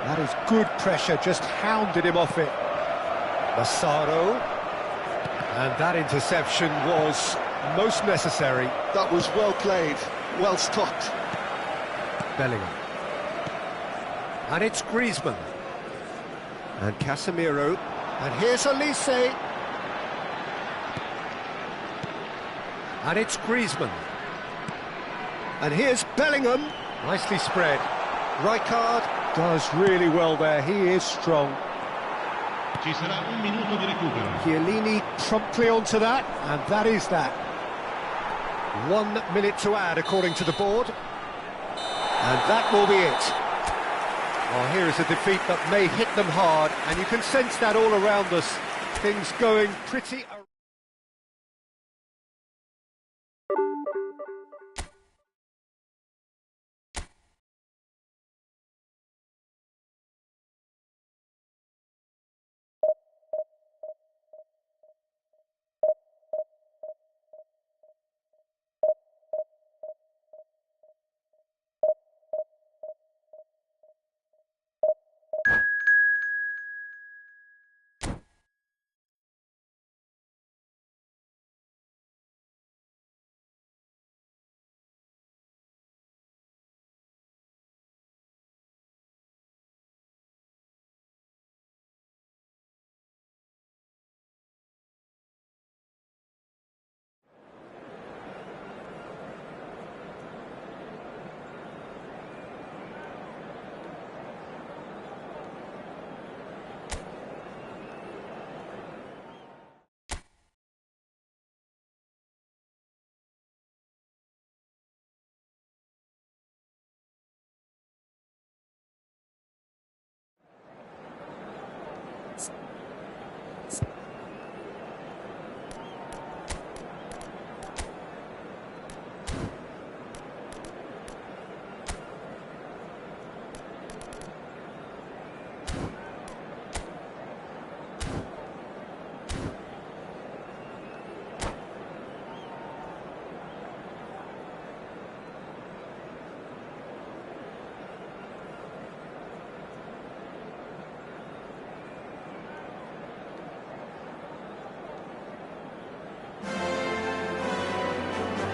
That is good pressure, just hounded him off it. Massaro. And that interception was most necessary. That was well played, well stopped. Bellingham. And it's Griezmann. And Casemiro. And here's Elise. And it's Griezmann. And here's Bellingham. Nicely spread. Rijkaard does really well there. He is strong. Ci sarà un minuto di recupero. Chiellini promptly onto that, and that is that. 1 minute to add, according to the board. And that will be it. Well, here is a defeat that may hit them hard, and you can sense that all around us. Things going pretty...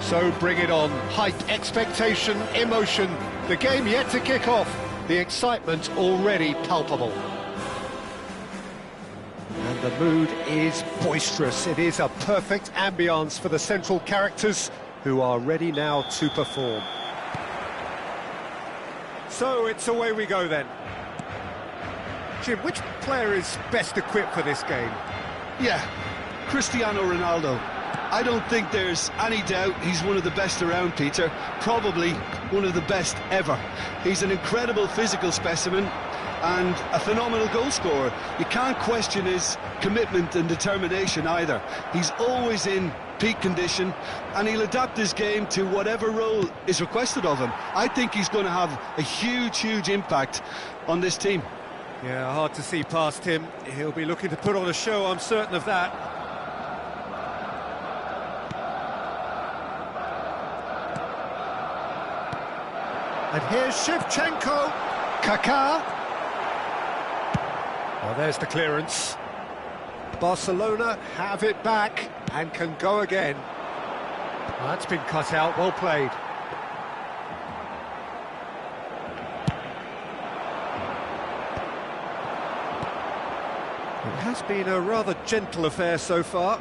So bring it on. Hype, expectation, emotion. The game yet to kick off. The excitement already palpable. And the mood is boisterous. It is a perfect ambience for the central characters who are ready now to perform. So it's away we go then. Jim, which player is best equipped for this game? Yeah, Cristiano Ronaldo. I don't think there's any doubt he's one of the best around, Peter. Probably one of the best ever. He's an incredible physical specimen and a phenomenal goal scorer. You can't question his commitment and determination either. He's always in peak condition and he'll adapt his game to whatever role is requested of him. I think he's going to have a huge impact on this team. Yeah, hard to see past him. He'll be looking to put on a show, I'm certain of that. And here's Shevchenko. Kaká. Well, there's the clearance. Barcelona have it back and can go again. Well, that's been cut out, well played. It has been a rather gentle affair so far.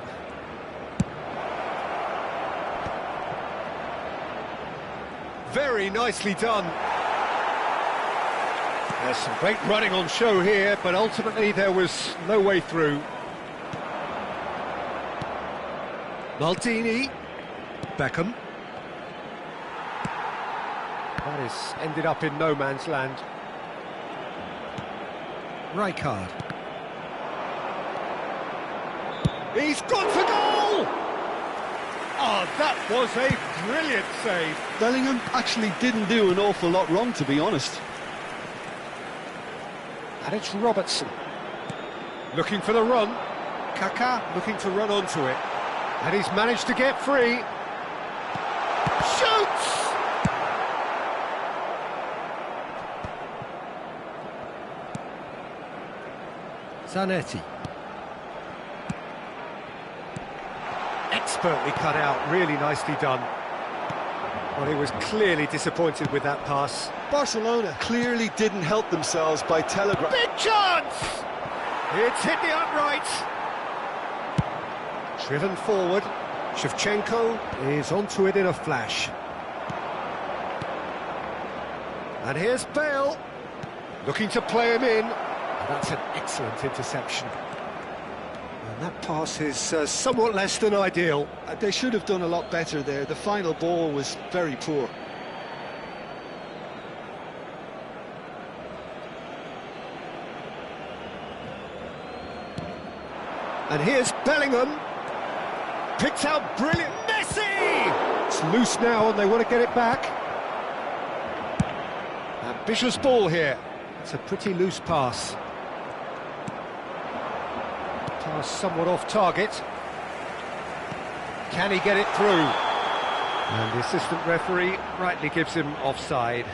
Very nicely done. There's some great running on show here, but ultimately there was no way through. Maldini. Beckham. That has ended up in no man's land. Rijkaard. He's gone for goal! Oh, that was a brilliant save. Bellingham actually didn't do an awful lot wrong, to be honest. And it's Robertson. Looking for the run. Kaká looking to run onto it. And he's managed to get free. Shoots! Zanetti. Expertly cut out, really nicely done. Well, he was clearly disappointed with that pass. Barcelona clearly didn't help themselves by telegraphing. Big chance! It's hit the upright. Driven forward. Shevchenko is onto it in a flash. And here's Bale, looking to play him in. And that's an excellent interception. And that pass is somewhat less than ideal. They should have done a lot better there. The final ball was very poor. And here's Bellingham. Picked out brilliant. Messi! It's loose now and they want to get it back. Ambitious ball here. It's a pretty loose pass. Pass somewhat off target. Can he get it through? And the assistant referee rightly gives him offside.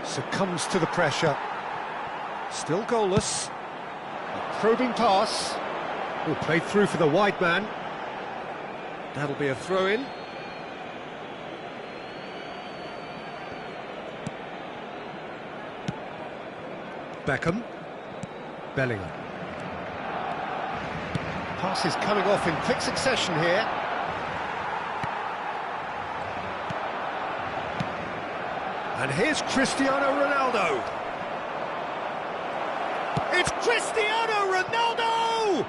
Succumbs to the pressure. Still goalless. A probing pass. Oh, played through for the wide man. That'll be a throw-in. Beckham. Bellingham. Pass is coming off in quick succession here. And here's Cristiano Ronaldo. It's Cristiano Ronaldo!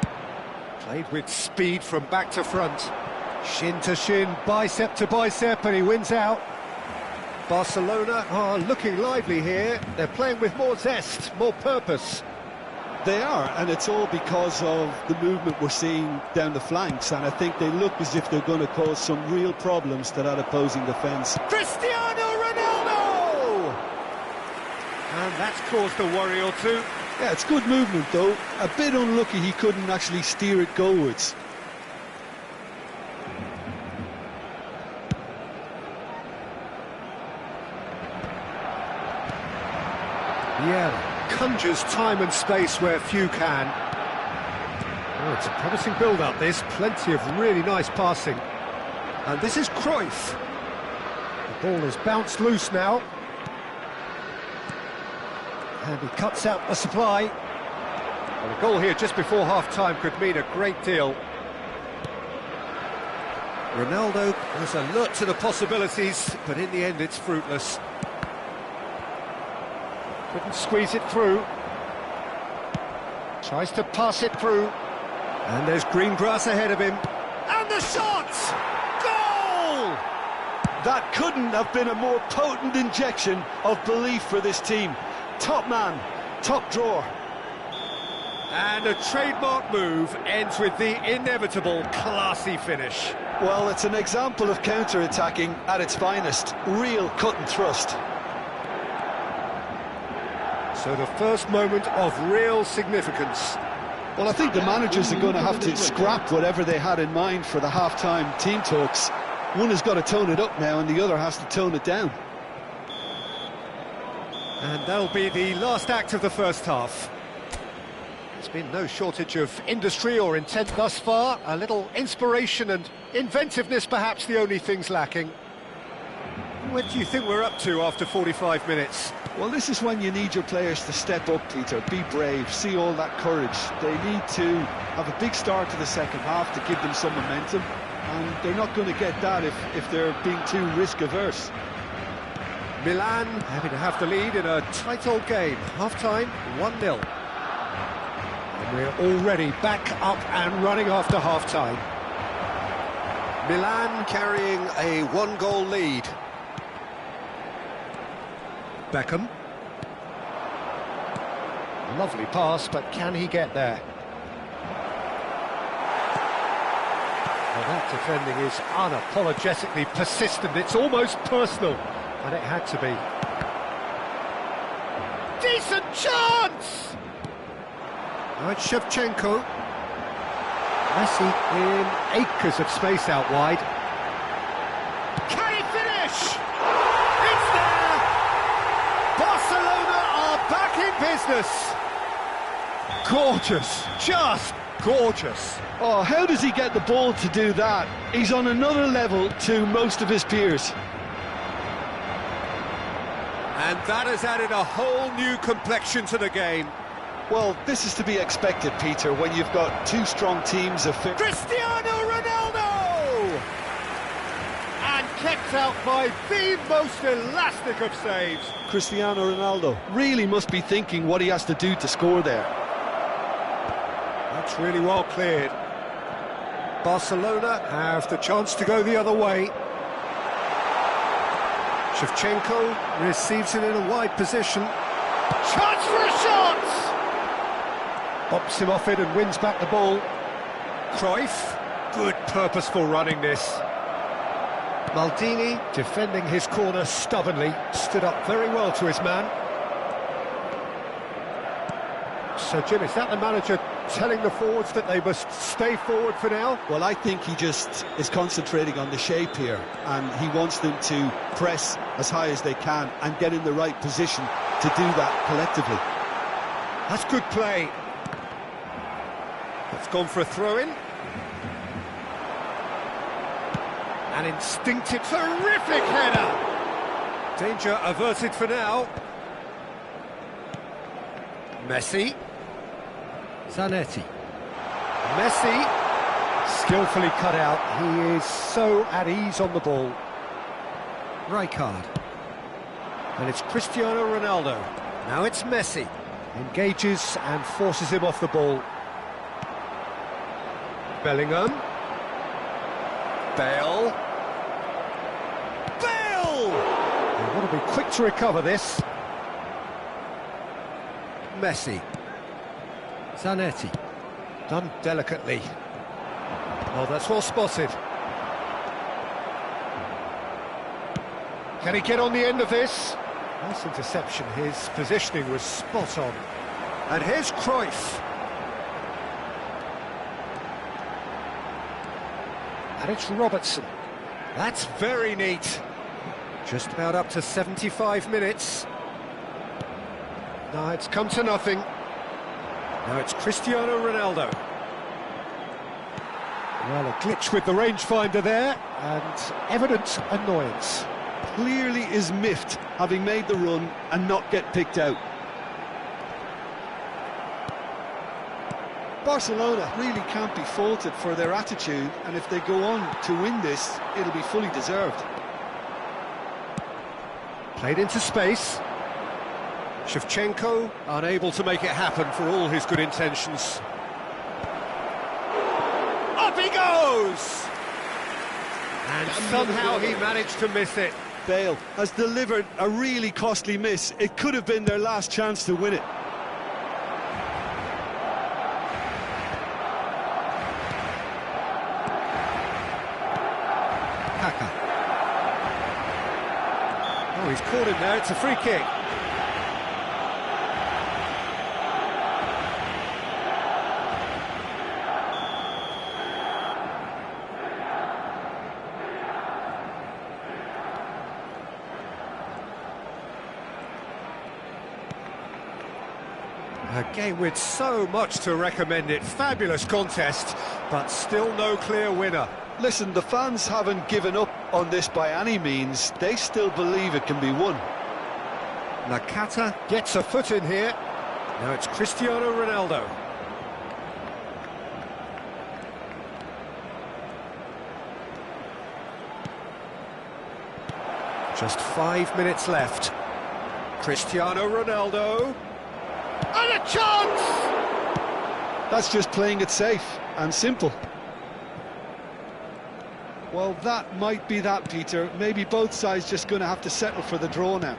Played with speed from back to front. Shin to shin, bicep to bicep, and he wins out. Barcelona are looking lively here. They're playing with more zest, more purpose. They are, and it's all because of the movement we're seeing down the flanks, and I think they look as if they're going to cause some real problems to that opposing defence. Cristiano Ronaldo! And that's caused a worry or two. Yeah, it's good movement though. A bit unlucky he couldn't actually steer it goalwards. Yeah, conjures time and space where few can. Oh, it's a promising build-up, this. Plenty of really nice passing. And this is Cruyff. The ball is bounced loose now. And he cuts out the supply. Well, a goal here just before half-time could mean a great deal. Ronaldo was alert to the possibilities, but in the end it's fruitless. Couldn't squeeze it through. Tries to pass it through. And there's green grass ahead of him. And the shot! Goal! That couldn't have been a more potent injection of belief for this team. Top man, top drawer. And a trademark move ends with the inevitable classy finish. Well, it's an example of counter-attacking at its finest. Real cut and thrust. So the first moment of real significance. Well, I think the managers are going to have to scrap whatever they had in mind for the half-time team talks. One has got to tone it up now and the other has to tone it down. And that'll be the last act of the first half. There's been no shortage of industry or intent thus far. A little inspiration and inventiveness, perhaps the only things lacking. What do you think we're up to after 45 minutes? Well, this is when you need your players to step up, Peter. Be brave, see all that courage. They need to have a big start to the second half to give them some momentum. And they're not going to get that if they're being too risk-averse. Milan having to have the lead in a tight old game. Half-time, 1-0. And we're already back up and running after half-time. Milan carrying a one-goal lead. Beckham. Lovely pass, but can he get there? Well, that defending is unapologetically persistent. It's almost personal, and it had to be. Decent chance! Now it's Shevchenko. Messi in acres of space out wide. Can he finish? It's there! Barcelona are back in business. Gorgeous, just gorgeous. Oh, how does he get the ball to do that? He's on another level to most of his peers. And that has added a whole new complexion to the game. Well, this is to be expected, Peter, when you've got two strong teams of... Cristiano Ronaldo! And kept out by the most elastic of saves. Cristiano Ronaldo really must be thinking what he has to do to score there. That's really well cleared. Barcelona have the chance to go the other way. Shevchenko receives it in a wide position. Chance for a shot! Bops him off it and wins back the ball. Cruyff, good purposeful running this. Maldini, defending his corner stubbornly, stood up very well to his man. So, Jim, is that the manager telling the forwards that they must stay forward for now? Well, I think he just is concentrating on the shape here, and he wants them to press as high as they can and get in the right position to do that collectively. That's good play. It's gone for a throw-in. An instinctive, terrific header. Danger averted for now. Messi. Zanetti. Messi, skillfully cut out. He is so at ease on the ball. Rijkaard. And it's Cristiano Ronaldo. Now it's Messi. Engages and forces him off the ball. Bellingham. Bale. Bale! They want to be quick to recover this. Messi. Zanetti. Done delicately. Oh, that's well spotted. Can he get on the end of this? Nice interception. His positioning was spot on. And here's Cruyff. And it's Robertson. That's very neat. Just about up to 75 minutes. No, it's come to nothing. Now it's Cristiano Ronaldo. Well, a glitch with the rangefinder there, and evident annoyance. Clearly is miffed, having made the run and not get picked out. Barcelona really can't be faulted for their attitude, and if they go on to win this, it'll be fully deserved. Played into space. Shevchenko unable to make it happen for all his good intentions. Up he goes! And somehow he managed to miss it. Bale has delivered a really costly miss. It could have been their last chance to win it. Kaka. Oh, he's caught him there. It's a free kick. A game with so much to recommend it. Fabulous contest, but still no clear winner. Listen, the fans haven't given up on this by any means. They still believe it can be won. Nakata gets a foot in here. Now it's Cristiano Ronaldo. Just 5 minutes left. Cristiano Ronaldo. And a chance! That's just playing it safe and simple. Well, that might be that, Peter. Maybe both sides just going to have to settle for the draw now.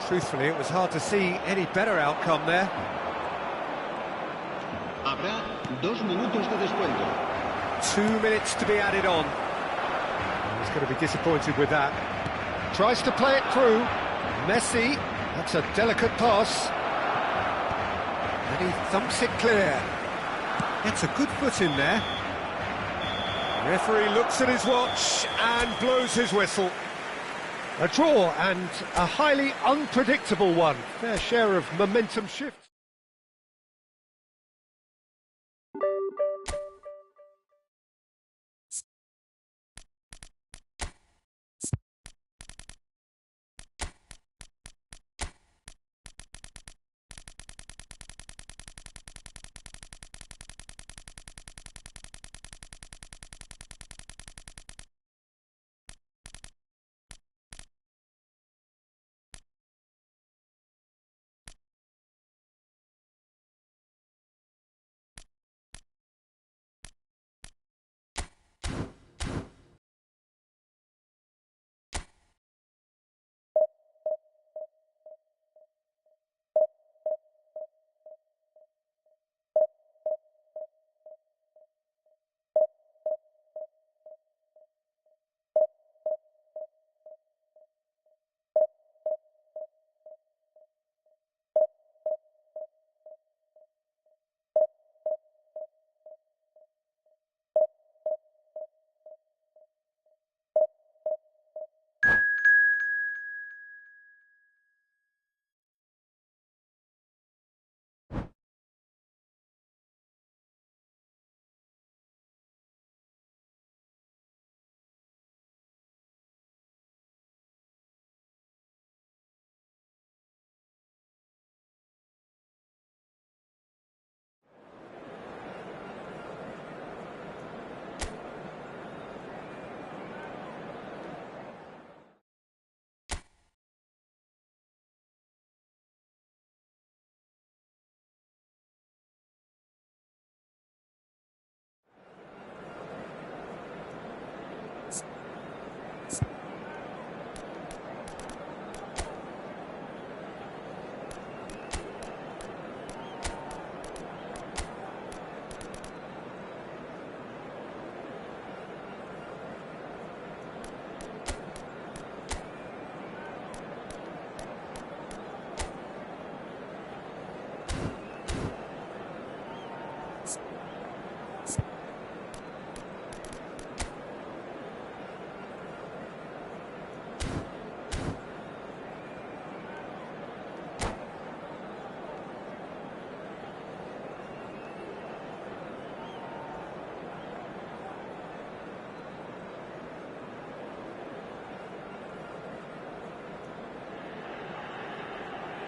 Truthfully, it was hard to see any better outcome there. Habrá 2 minutos de descuento. 2 minutes to be added on. He's going to be disappointed with that. Tries to play it through. Messi. That's a delicate pass. And he thumps it clear. Gets a good foot in there. Referee looks at his watch and blows his whistle. A draw, and a highly unpredictable one. Fair share of momentum shift.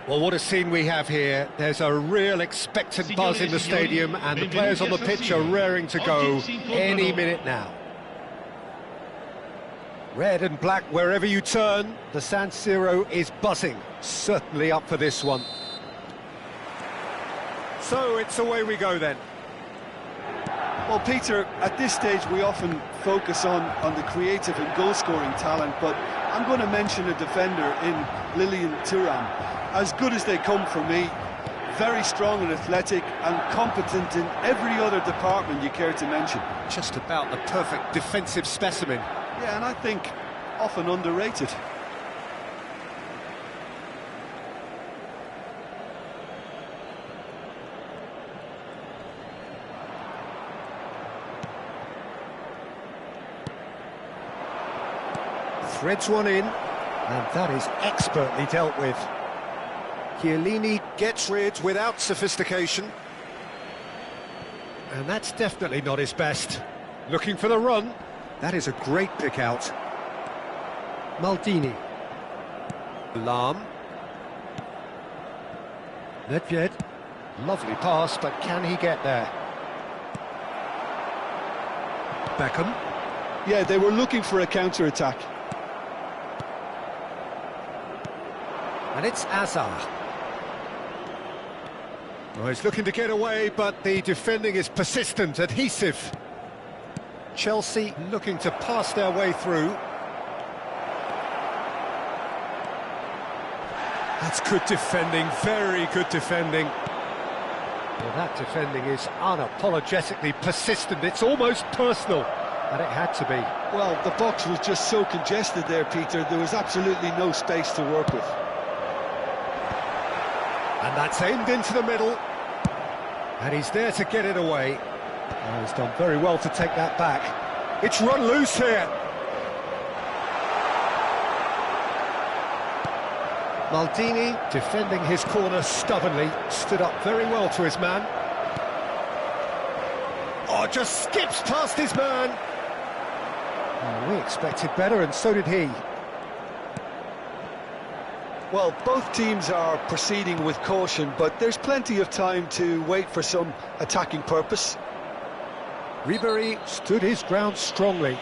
Well, what a scene we have here. There's a real expectant buzz in the stadium, and the players on the pitch are raring to go any minute now. Red and black wherever you turn, the San Siro is buzzing. Certainly up for this one. So it's away we go then. Well, Peter, at this stage we often focus on the creative and goal-scoring talent, but I'm going to mention a defender in Lilian Thuram. As good as they come for me, very strong and athletic and competent in every other department you care to mention. Just about the perfect defensive specimen. Yeah, and I think often underrated. Threads one in, and that is expertly dealt with. Chiellini gets rid without sophistication. And that's definitely not his best. Looking for the run. That is a great pick out. Maldini. Lahm. Nedved. Lovely pass, but can he get there? Beckham. Yeah, they were looking for a counter-attack. And it's Azar. Oh, he's looking to get away, but the defending is persistent, adhesive. Chelsea looking to pass their way through. That's good defending, very good defending. Well, that defending is unapologetically persistent, it's almost personal, and it had to be. Well, the box was just so congested there, Peter, there was absolutely no space to work with. And that's aimed into the middle. And he's there to get it away. Oh, he's done very well to take that back. It's run loose here. Maldini, defending his corner stubbornly, stood up very well to his man. Oh, just skips past his man. Oh, we expected better, and so did he. Well, both teams are proceeding with caution, but there's plenty of time to wait for some attacking purpose. Ribery stood his ground strongly.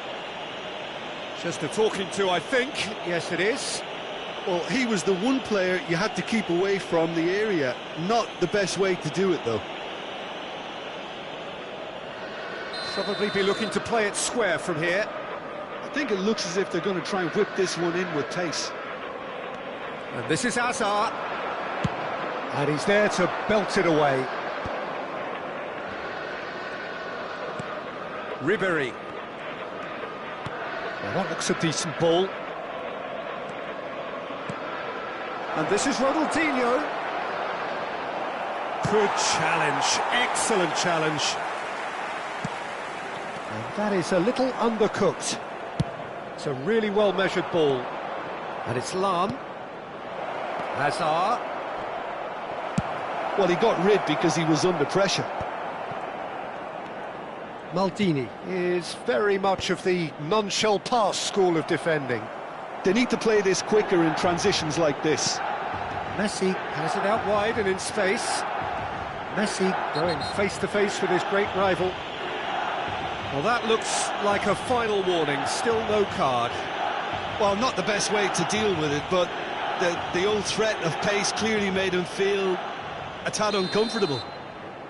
Just a talking to, I think. Yes, it is. Well, he was the one player you had to keep away from the area. Not the best way to do it, though. Probably be looking to play it square from here. I think it looks as if they're going to try and whip this one in with pace. And this is Hazard. And he's there to belt it away. Ribery. Well, that looks a decent ball. And this is Ronaldinho. Good challenge, excellent challenge. And that is a little undercooked. It's a really well-measured ball. And it's Lahm. Hazard. Well, he got rid because he was under pressure. Maldini is very much of the non-shell pass school of defending. They need to play this quicker in transitions like this. Messi has it out wide and in space. Messi going face-to-face with his great rival. Well, that looks like a final warning, still no card. Well, not the best way to deal with it, but the old threat of pace clearly made him feel a tad uncomfortable.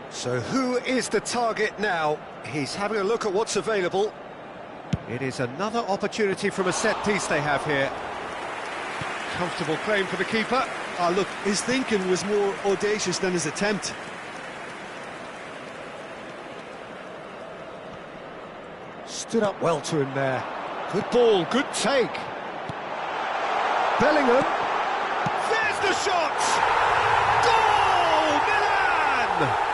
So who is the target now? He's having a look at what's available. It is another opportunity from a set piece they have here. Comfortable claim for the keeper. Ah, look, his thinking was more audacious than his attempt. Stood up well to him there. Good ball, good take. Bellingham. There's the shot! Goal! Milan!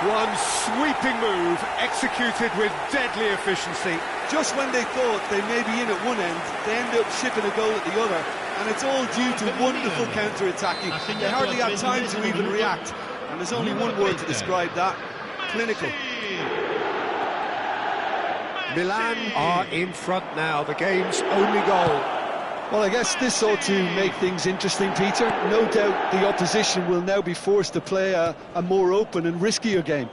One sweeping move, executed with deadly efficiency. Just when they thought they may be in at one end, they end up shipping a goal at the other, and it's all due to wonderful counter-attacking. They hardly had time to even react, and there's only one word to describe that: clinical. Milan are in front now, the game's only goal. Well, I guess this ought to make things interesting, Peter. No doubt the opposition will now be forced to play a more open and riskier game.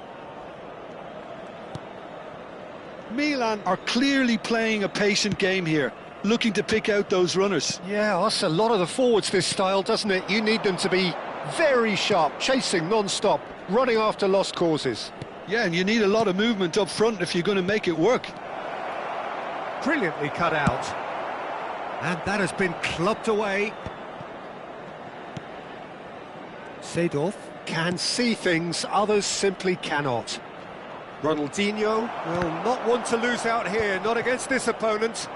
Milan are clearly playing a patient game here, looking to pick out those runners. Yeah, that's a lot of the forwards, this style, doesn't it? You need them to be very sharp, chasing non-stop, running after lost causes. Yeah, and you need a lot of movement up front if you're going to make it work. Brilliantly cut out. And that has been clubbed away. Seedorf can see things others simply cannot. Ronaldinho will not want to lose out here, not against this opponent.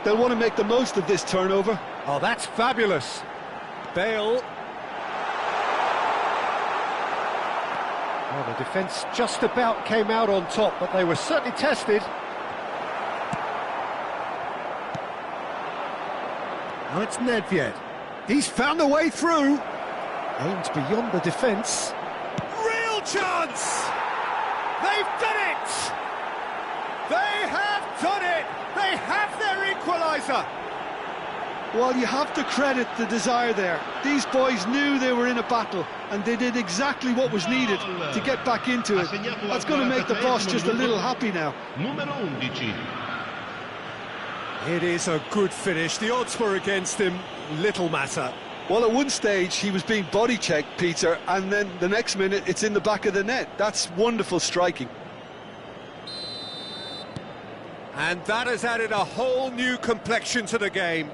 They'll want to make the most of this turnover. Oh, that's fabulous. Bale. Oh, the defence just about came out on top, but they were certainly tested. Now it's Nedved. He's found a way through. Aimed beyond the defence. Real chance! They've done it! They have done it! They have their equaliser! Well, you have to credit the desire there. These boys knew they were in a battle, and they did exactly what was needed to get back into it. That's going to make the boss just a little happy now. Numero 11. It is a good finish. The odds were against him. Little matter. Well, at one stage, he was being body-checked, Peter, and then the next minute, it's in the back of the net. That's wonderful striking. And that has added a whole new complexion to the game.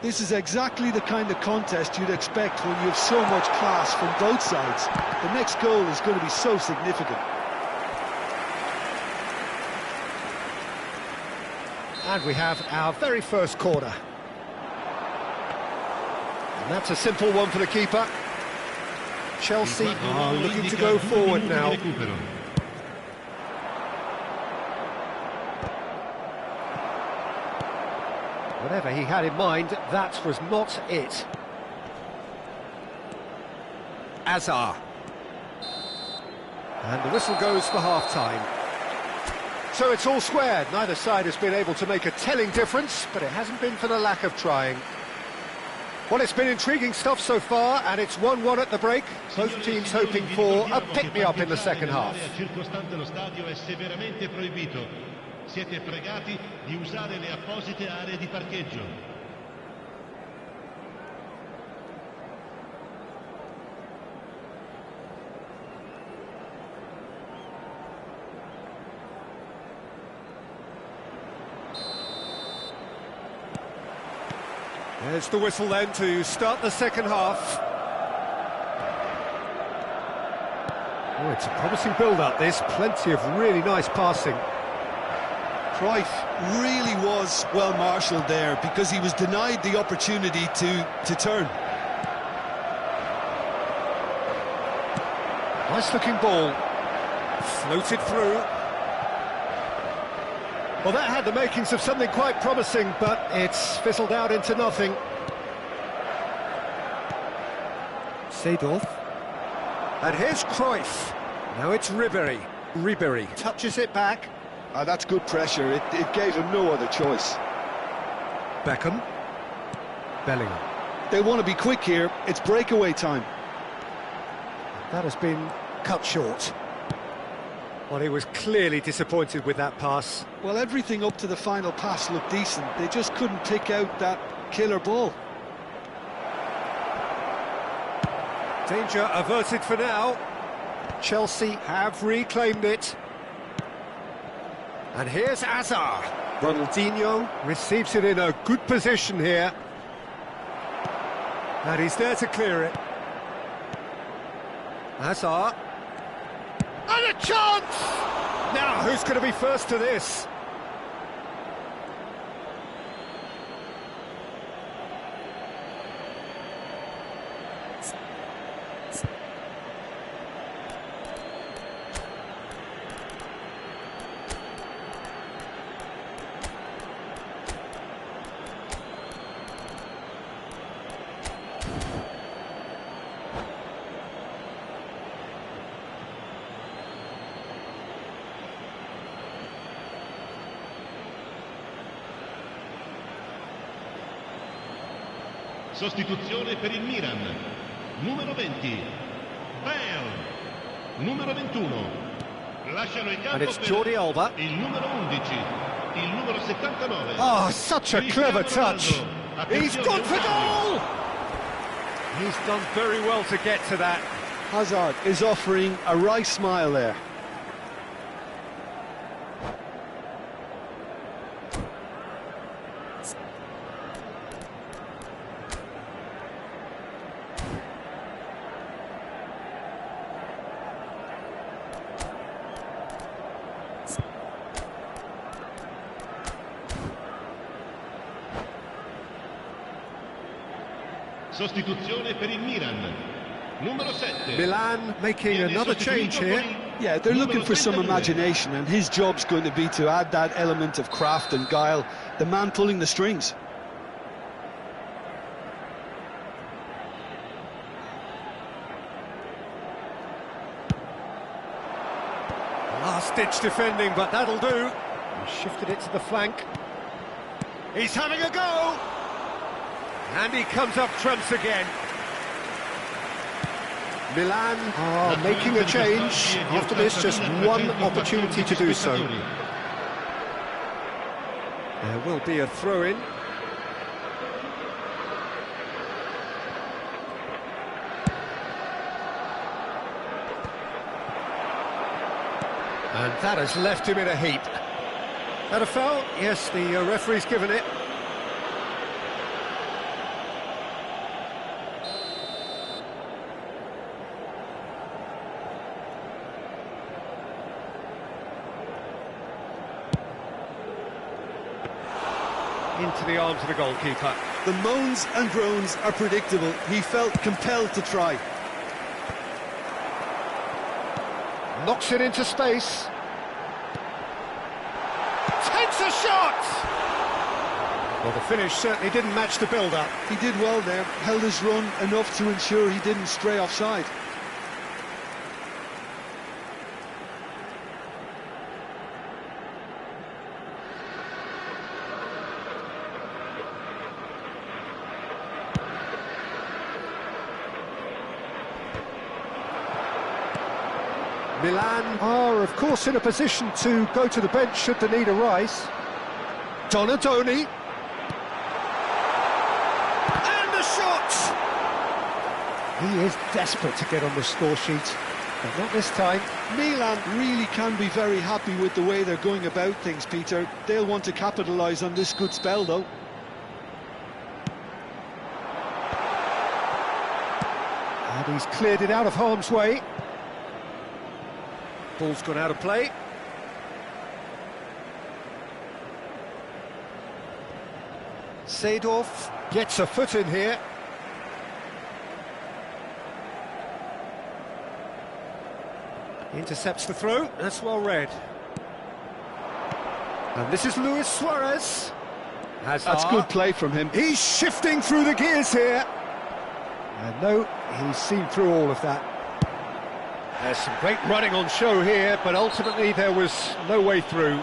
This is exactly the kind of contest you'd expect when you have so much class from both sides. The next goal is going to be so significant. And we have our very first corner. And that's a simple one for the keeper. Chelsea are looking to go forward now. Whatever he had in mind, that was not it. Azar. And the whistle goes for half-time. So it's all squared. Neither side has been able to make a telling difference, but it hasn't been for the lack of trying. Well, it's been intriguing stuff so far, and it's 1-1 at the break. Both teams hoping for a pick-me-up in the second half. Siete pregati di usare le apposite aree di parcheggio. There's the whistle then to start the second half. Oh, it's a promising build-up, this. Plenty of really nice passing. Cruyff really was well marshalled there because he was denied the opportunity to turn. Nice looking ball. Floated through. Well, that had the makings of something quite promising, but it's fizzled out into nothing. Seedorf. And here's Cruyff. Now it's Ribéry. Ribéry touches it back. That's good pressure. It gave him no other choice. Beckham. Bellingham. They want to be quick here. It's breakaway time. That has been cut short. Well, he was clearly disappointed with that pass. Well, everything up to the final pass looked decent. They just couldn't pick out that killer ball. Danger averted for now. Chelsea have reclaimed it. And here's Azar. Ronaldinho receives it in a good position here. And he's there to clear it. Azar. And a chance! Now, who's going to be first to this? Sostituzione per il Milan. Numero 20. Bale. Numero 21. Lasciano il campo per Jordi Alba. il numero 11. Il numero 79. Oh, such a clever touch. He's gone for goal! He's done very well to get to that. Hazard is offering a wry smile there. Sostituzione per il Milan. Numero 7. Milan making another change here. Yeah, they're looking for some imagination, and his job's going to be to add that element of craft and guile, the man pulling the strings. Last-ditch defending, but that'll do. He shifted it to the flank. He's having a go! And he comes up trumps again. Milan are making a change. After this, just one opportunity to do so. There will be a throw-in. And that has left him in a heap. That a foul? Yes, the referee's given it. Into the arms of the goalkeeper. The moans and groans are predictable. He felt compelled to try. Knocks it into space. Takes a shot! Well, the finish certainly didn't match the build-up. He did well there, held his run enough to ensure he didn't stray offside. Milan are, of course, in a position to go to the bench should the need arise. Donadoni. And the shot! He is desperate to get on the score sheet, but not this time. Milan really can be very happy with the way they're going about things, Peter. They'll want to capitalise on this good spell, though. And he's cleared it out of harm's way. Ball's gone out of play. Seedorf gets a foot in here. Intercepts the throw, that's well read. And this is Luis Suarez. That's good play from him. He's shifting through the gears here. And no, he's seen through all of that. There's some great running on show here, but ultimately there was no way through.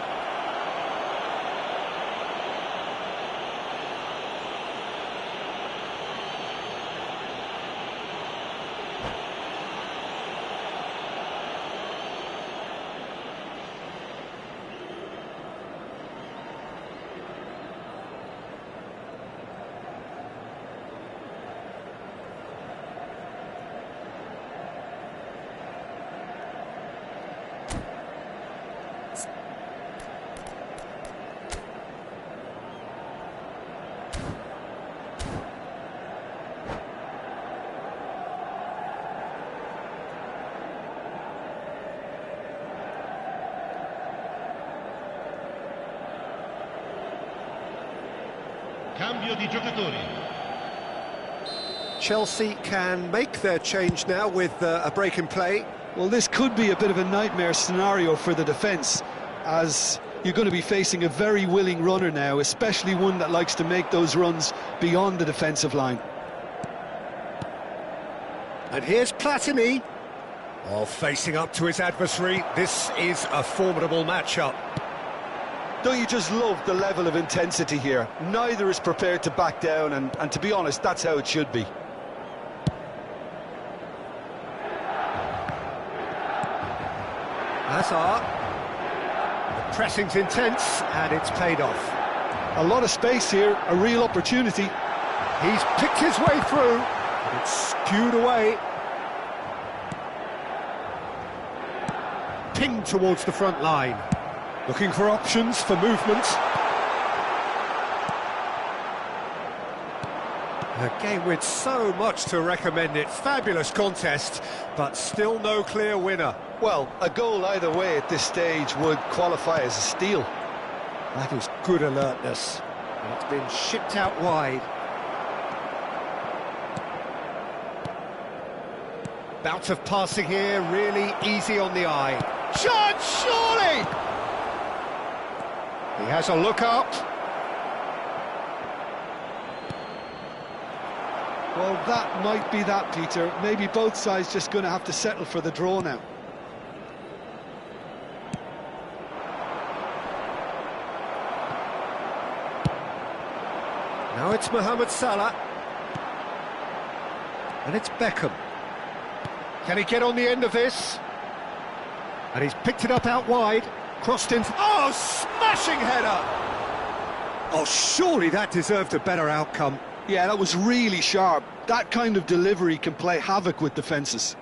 Cambio di giocatori. Chelsea can make their change now with a break in play. Well, this could be a bit of a nightmare scenario for the defence, as you're going to be facing a very willing runner now, especially one that likes to make those runs beyond the defensive line. And here's Platini. Oh, facing up to his adversary. This is a formidable matchup. Don't you just love the level of intensity here? Neither is prepared to back down, and to be honest, that's how it should be. Hazard. The pressing's intense, and it's paid off. A lot of space here, a real opportunity. He's picked his way through, and it's skewed away. Pinged towards the front line. Looking for options for movement. A game with so much to recommend it. Fabulous contest, but still no clear winner. Well, a goal either way at this stage would qualify as a steal. That is good alertness. And it's been shipped out wide. Bout of passing here, really easy on the eye. Shot, surely! He has a look up. Well, that might be that, Peter. Maybe both sides just going to have to settle for the draw now. Now it's Mohamed Salah. And it's Beckham. Can he get on the end of this? And he's picked it up out wide. Crossed in. Oh, smashing header! Oh, surely that deserved a better outcome. Yeah, that was really sharp. That kind of delivery can play havoc with defences.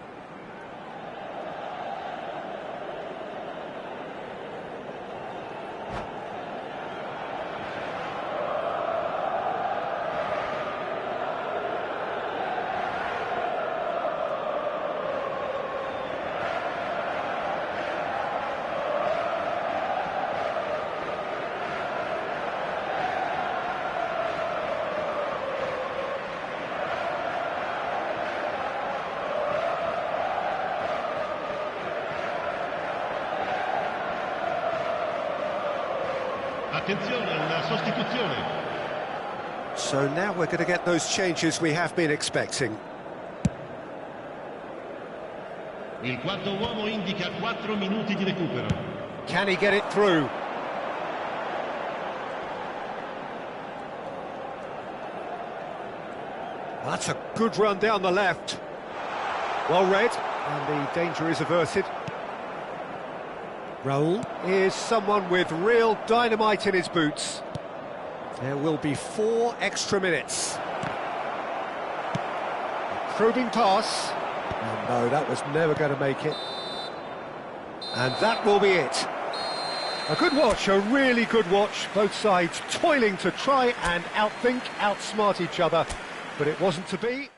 Attenzione alla sostituzione. So now we're going to get those changes we have been expecting. Il quarto uomo indica 4 minuti di recupero. Can he get it through? That's a good run down the left. Well read, and the danger is averted. Raul is someone with real dynamite in his boots. There will be 4 extra minutes. Probing pass. Oh no, that was never going to make it. And that will be it. A good watch, a really good watch. Both sides toiling to try and outthink, outsmart each other. But it wasn't to be.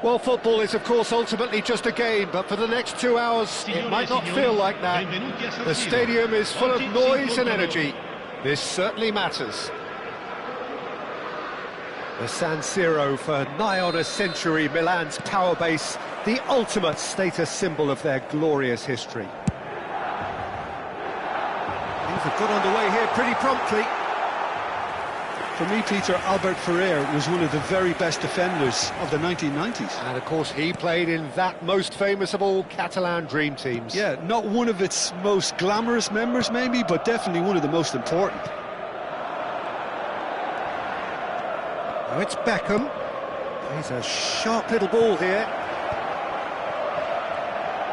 Well, football is, of course, ultimately just a game, but for the next 2 hours, it might not feel like that. The stadium is full of noise and energy. This certainly matters. The San Siro, for nigh on a century, Milan's power base, the ultimate status symbol of their glorious history. Things have got underway here pretty promptly. For me, Peter, Albert Ferrer was one of the very best defenders of the 1990s. And of course, he played in that most famous of all Catalan dream teams. Yeah, not one of its most glamorous members, maybe, but definitely one of the most important. Now it's Beckham. He's a sharp little ball here.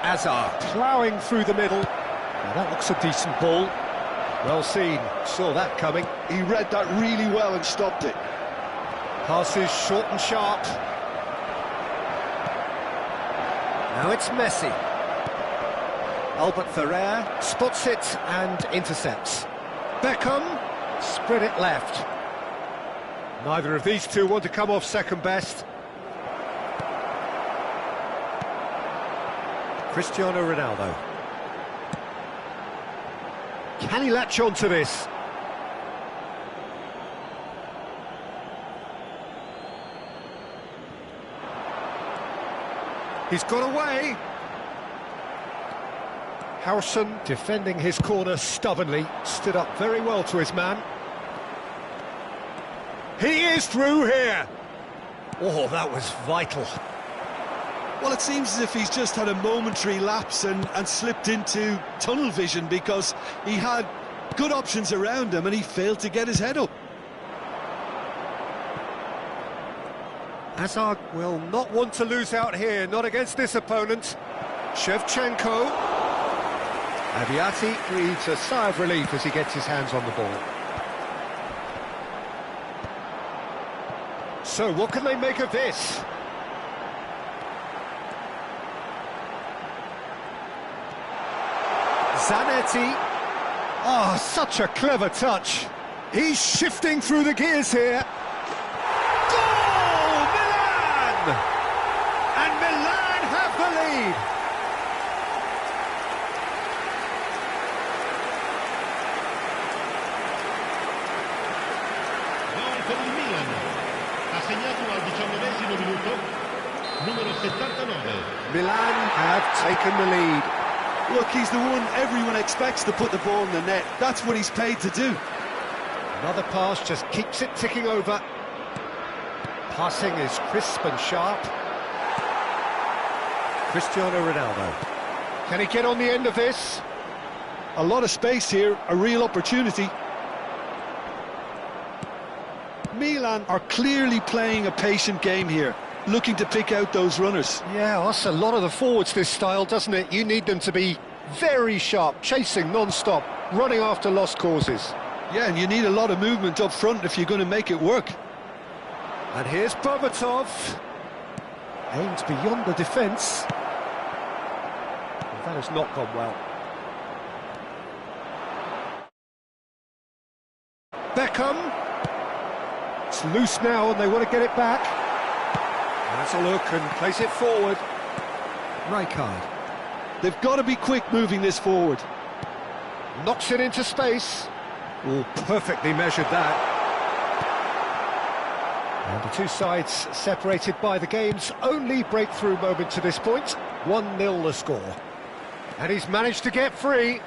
Azar ploughing through the middle. Now that looks a decent ball. Well seen, saw that coming. He read that really well and stopped it. Passes short and sharp. Now it's Messi. Albert Ferrer spots it and intercepts. Beckham, spread it left. Neither of these two want to come off second best. Cristiano Ronaldo. Can he latch on to this? He's got away. Harrison defending his corner stubbornly, stood up very well to his man. He is through here. Oh, that was vital. Well, it seems as if he's just had a momentary lapse and slipped into tunnel vision, because he had good options around him and he failed to get his head up. Hazard will not want to lose out here, not against this opponent. Shevchenko. Aviati breathes a sigh of relief as he gets his hands on the ball. So, what can they make of this? Zanetti. Oh, such a clever touch. He's shifting through the gears here. Goal! Milan! And Milan have the lead. Gol per il Milan. Ha segnato al 19esimo minuto, numero 79. Milan have taken the lead. Look, he's the one everyone expects to put the ball in the net. That's what he's paid to do. Another pass just keeps it ticking over. Passing is crisp and sharp. Cristiano Ronaldo. Can he get on the end of this? A lot of space here, a real opportunity. Milan are clearly playing a patient game here, looking to pick out those runners. Yeah, that's a lot of the forwards, this style, doesn't it? You need them to be very sharp, chasing non-stop, running after lost causes. Yeah, and you need a lot of movement up front if you're going to make it work. And here's Berbatov. Aimed beyond the defence. That has not gone well. Beckham. It's loose now and they want to get it back. Has a look and plays it forward. Rijkaard. They've got to be quick moving this forward. Knocks it into space. Oh, perfectly measured that. And the two sides separated by the game's only breakthrough moment to this point. 1-0 the score. And he's managed to get free.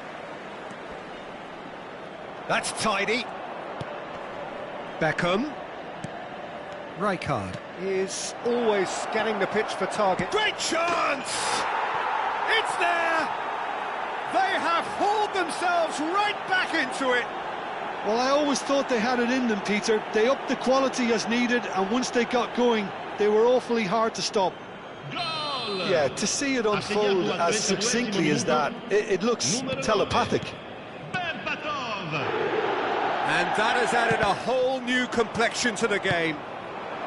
That's tidy. Beckham. Rijkaard is always scanning the pitch for target. Great chance! It's there! They have hauled themselves right back into it. Well, I always thought they had it in them, Peter. They upped the quality as needed, and once they got going, they were awfully hard to stop. Goal! Yeah, to see it unfold as succinctly as that, it looks telepathic. And that has added a whole new complexion to the game.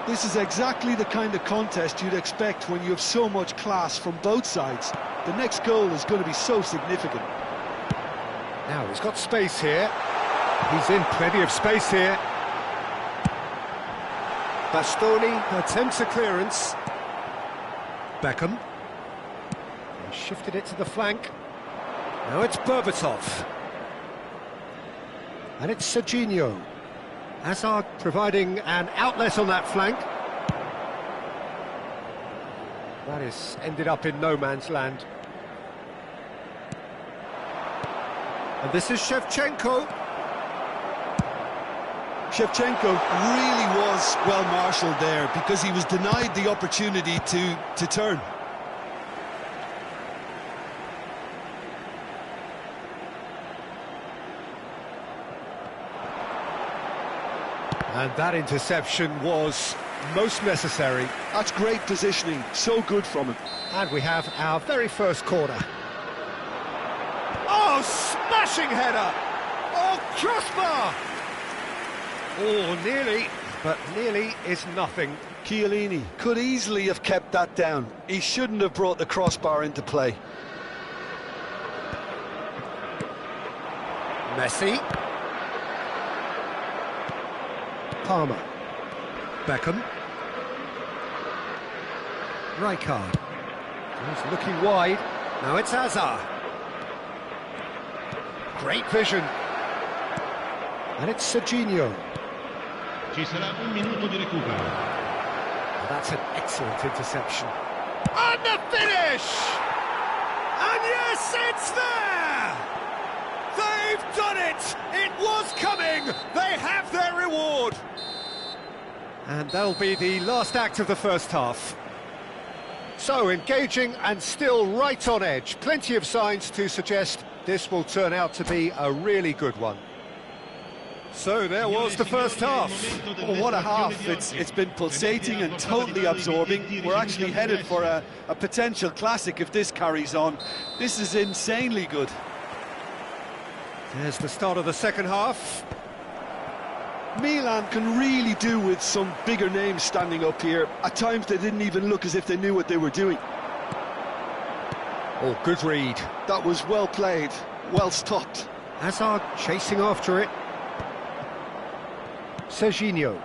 This is exactly the kind of contest you'd expect when you have so much class from both sides. The next goal is going to be so significant. Now, he's got space here. He's in plenty of space here. Bastoni attempts a clearance. Beckham. He shifted it to the flank. Now it's Berbatov. And it's Serginho. Hazard providing an outlet on that flank. That is ended up in no man's land. And this is Shevchenko. Shevchenko really was well marshalled there because he was denied the opportunity to turn. And that interception was most necessary. That's great positioning, so good from him. And we have our very first corner. Oh, smashing header! Oh, crossbar! Oh, nearly, but nearly is nothing. Chiellini could easily have kept that down. He shouldn't have brought the crossbar into play. Messi. Palmer. Beckham. Rijkaard. He's looking wide. Now it's Hazard. Great vision. And it's Serginho. Ci sarà un minuto di recupero. That's an excellent interception. And the finish! And yes, it's there! They've done it! It was coming! They have their reward! And that'll be the last act of the first half. So, engaging and still right on edge. Plenty of signs to suggest this will turn out to be a really good one. So there was the first half. Oh, what a half. It's been pulsating and totally absorbing. We're actually headed for a potential classic if this carries on. This is insanely good. There's the start of the second half. Milan can really do with some bigger names standing up here. At times they didn't even look as if they knew what they were doing. Oh, good read. That was well played. Well stopped. Hazard chasing after it. Serginho.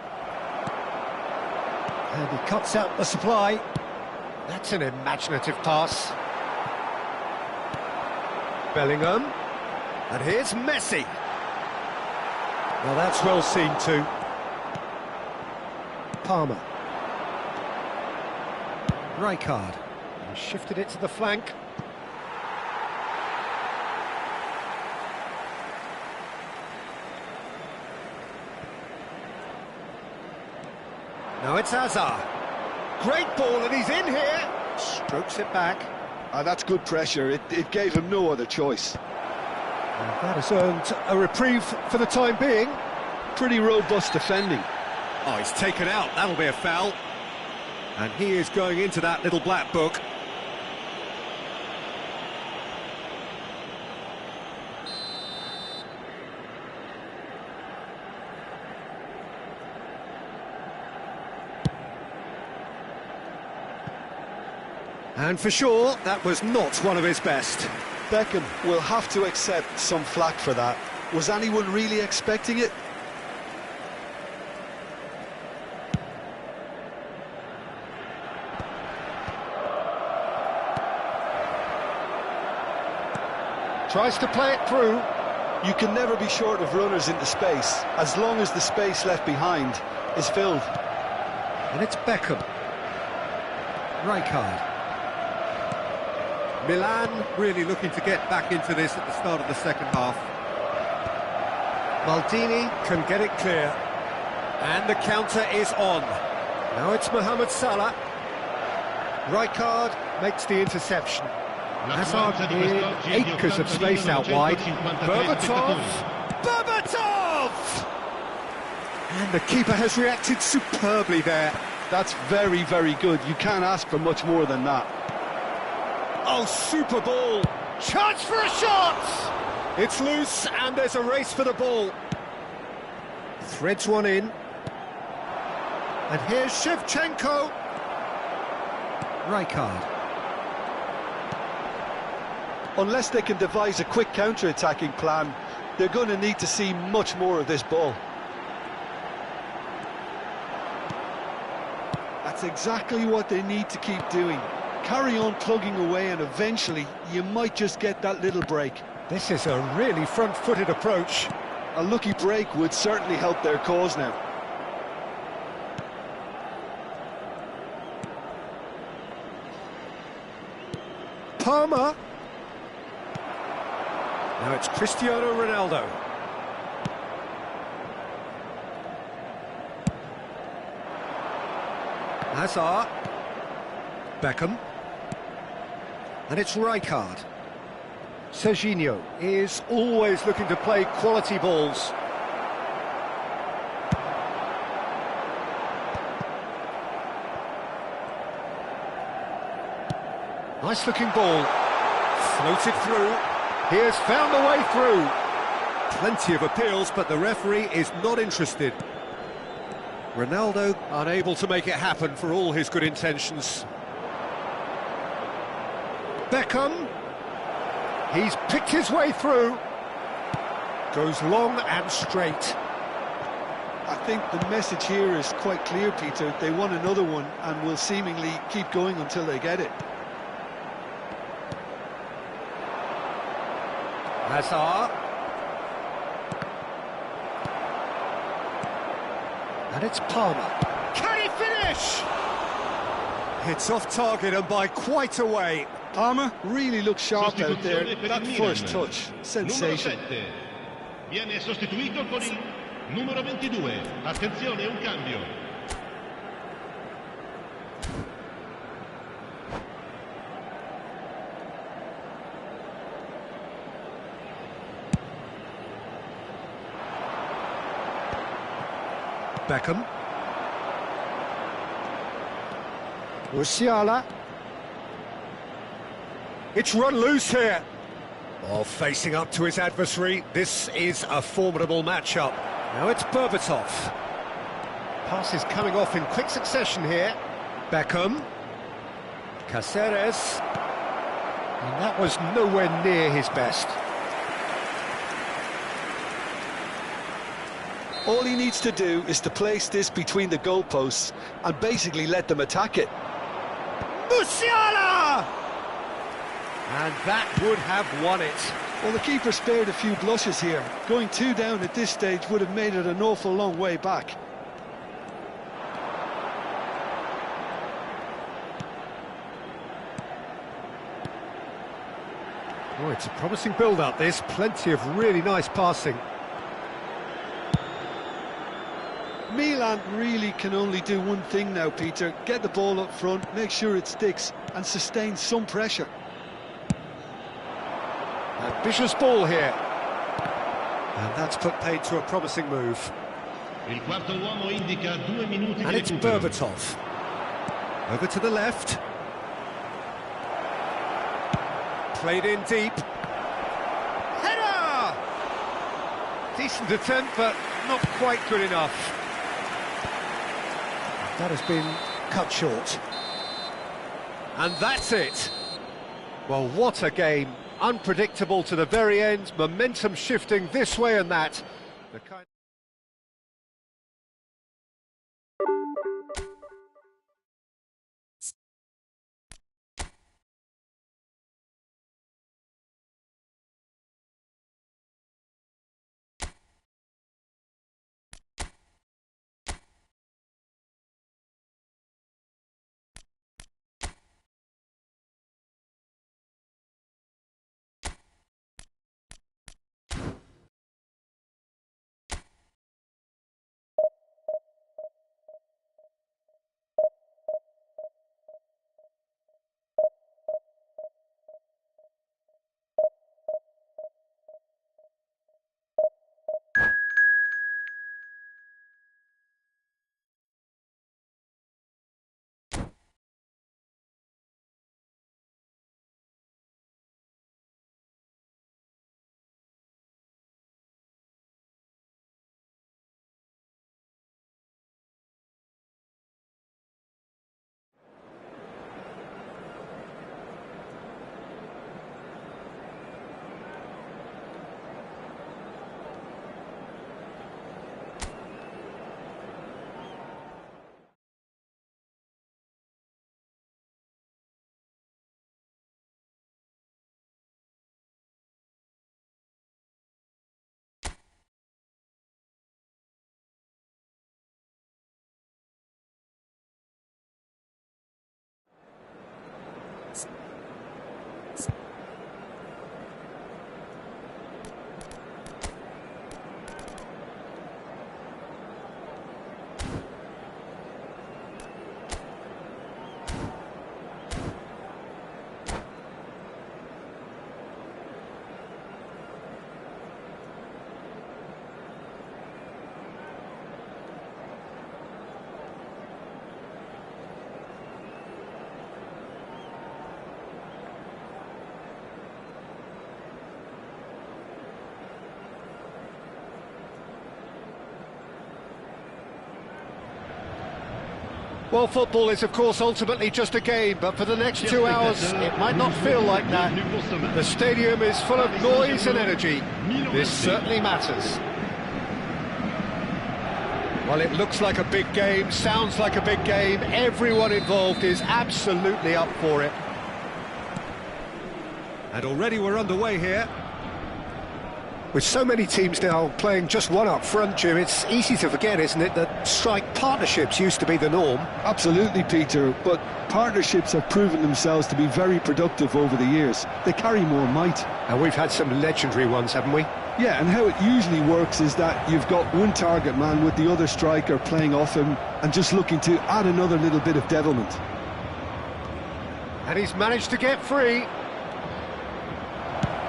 And he cuts out the supply. That's an imaginative pass. Bellingham. And here's Messi. Well, that's well seen too. Palmer. Rijkaard. He shifted it to the flank. Now it's Hazard. Great ball, and he's in here. Strokes it back. That's good pressure. It gave him no other choice. And that has earned a reprieve for the time being. Pretty robust defending. Oh, he's taken out. That'll be a foul. And he is going into that little black book. And for sure, that was not one of his best. Beckham will have to accept some flack for that. Was anyone really expecting it? Tries to play it through. You can never be short of runners into space, as long as the space left behind is filled. And it's Beckham. Rijkaard. Milan really looking to get back into this at the start of the second half. Maldini can get it clear. And the counter is on. Now it's Mohamed Salah. Rijkaard makes the interception. Hazard in acres of space out wide. Berbatov! Berbatov! And the keeper has reacted superbly there. That's very, very good. You can't ask for much more than that. Oh, super ball! Chance for a shot! It's loose, and there's a race for the ball. Threads one in. And here's Shevchenko. Rijkaard. Unless they can devise a quick counter-attacking plan, they're going to need to see much more of this ball. That's exactly what they need to keep doing. Carry on plugging away, and eventually you might just get that little break. This is a really front-footed approach. A lucky break would certainly help their cause now. Palmer. Now it's Cristiano Ronaldo. Hazard. Beckham. And it's Rijkaard. Serginho is always looking to play quality balls. Nice looking ball. Floated through. He has found a way through. Plenty of appeals, but the referee is not interested. Ronaldo unable to make it happen for all his good intentions. Beckham. He's picked his way through. Goes long and straight. I think the message here is quite clear, Peter. They want another one and will seemingly keep going until they get it. Hazard. And it's Palmer. Can he finish? It's off target and by quite a way. Palmer really looks sharp out there. That first touch, sensation. Numero 7 viene sostituito con il numero 22. Attenzione, un cambio. Beckham. Musiala. It's run loose here. Oh, facing up to his adversary. This is a formidable matchup. Now it's Berbatov. Passes coming off in quick succession here. Beckham. Caceres. And that was nowhere near his best. All he needs to do is to place this between the goalposts and basically let them attack it. Musiala! And that would have won it. Well, the keeper spared a few blushes here. Going 2 down at this stage would have made it an awful long way back. Oh, it's a promising build-up, this. Plenty of really nice passing. Milan really can only do one thing now, Peter. Get the ball up front, make sure it sticks, and sustain some pressure. Ambitious ball here. And that's put paid to a promising move. Il quarto uomo indica 2 minuti And di it's recupero. Berbatov. Over to the left. Played in deep. Header! Decent attempt, but not quite good enough. That has been cut short. And that's it. Well, what a game. Unpredictable to the very end. Momentum shifting this way and that. The kind Well, football is, of course, ultimately just a game, but for the next 2 hours, it might not feel like that. The stadium is full of noise and energy. This certainly matters. Well, it looks like a big game, sounds like a big game. Everyone involved is absolutely up for it. And already we're underway here. With so many teams now playing just one up front, Jim, it's easy to forget, isn't it, that strike partnerships used to be the norm. Absolutely, Peter, but partnerships have proven themselves to be very productive over the years. They carry more might. And we've had some legendary ones, haven't we? Yeah, and how it usually works is that you've got one target man with the other striker playing off him and just looking to add another little bit of devilment. And he's managed to get free.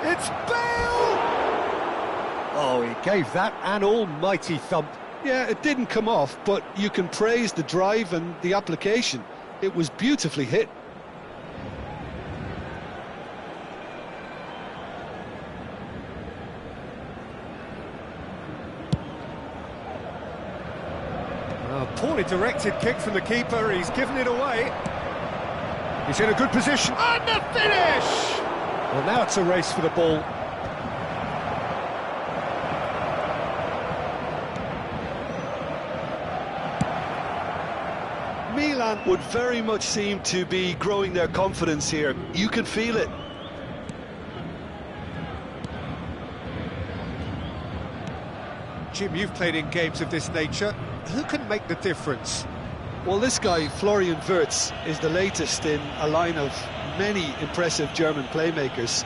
It's Bale! Oh, he gave that an almighty thump. Yeah, it didn't come off, but you can praise the drive and the application. It was beautifully hit. A poorly directed kick from the keeper, he's given it away. He's in a good position, and the finish! Well, now it's a race for the ball. Milan would very much seem to be growing their confidence here. You can feel it. Jim, you've played in games of this nature. Who can make the difference? Well, this guy, Florian Wirtz, is the latest in a line of many impressive German playmakers.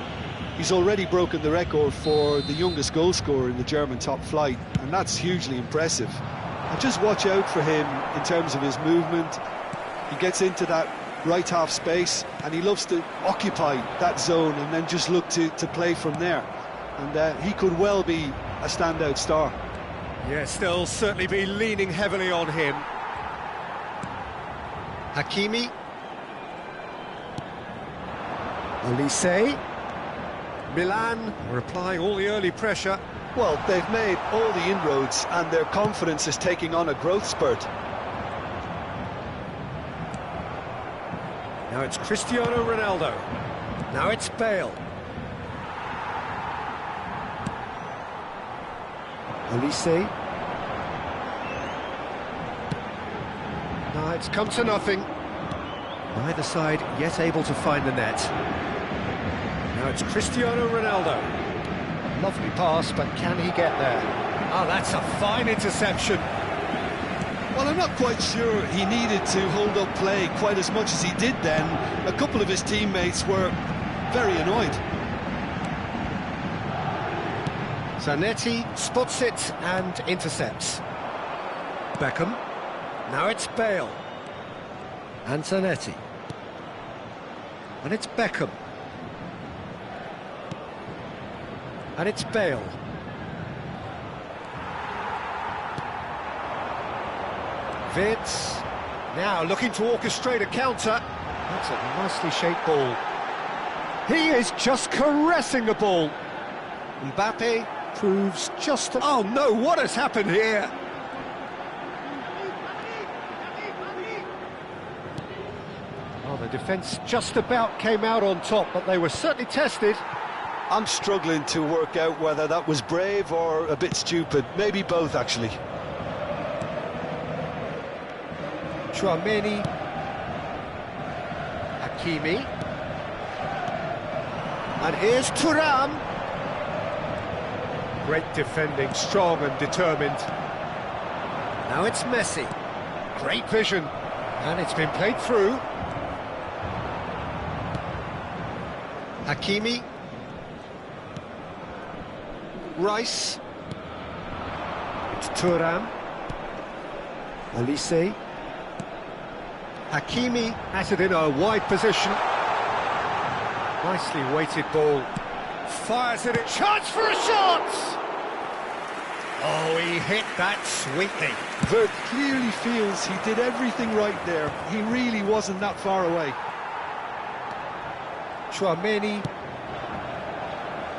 He's already broken the record for the youngest goal scorer in the German top flight, and that's hugely impressive. And just watch out for him in terms of his movement. He gets into that right half space, and he loves to occupy that zone and then just look to play from there. And he could well be a standout star. Yes, they'll certainly be leaning heavily on him. Hakimi. Olise. Milan are applying all the early pressure. Well, they've made all the inroads and their confidence is taking on a growth spurt. Now it's Cristiano Ronaldo. Now it's Bale. Olise. Now it's come to nothing. Neither side yet able to find the net. Now it's Cristiano Ronaldo. Lovely pass, but can he get there? Oh, that's a fine interception. Well, I'm not quite sure he needed to hold up play quite as much as he did then. A couple of his teammates were very annoyed. Zanetti spots it and intercepts. Beckham. Now it's Bale. And Zanetti. And it's Beckham. And it's Bale. Wirtz. Now looking to orchestrate a counter. That's a nicely shaped ball. He is just caressing the ball. Mbappe proves just... Oh no, what has happened here? Oh, the defence just about came out on top, but they were certainly tested. I'm struggling to work out whether that was brave or a bit stupid. Maybe both, actually. Chouameni. Hakimi. And here's Thuram. Great defending, strong and determined. Now it's Messi. Great vision. And it's been played through. Hakimi. Rice. It's Thuram. Olise. Hakimi has it in a wide position. Nicely weighted ball. Fires it, chance for a shot! Oh, he hit that sweetly. Wirtz clearly feels he did everything right there. He really wasn't that far away. Chouameni.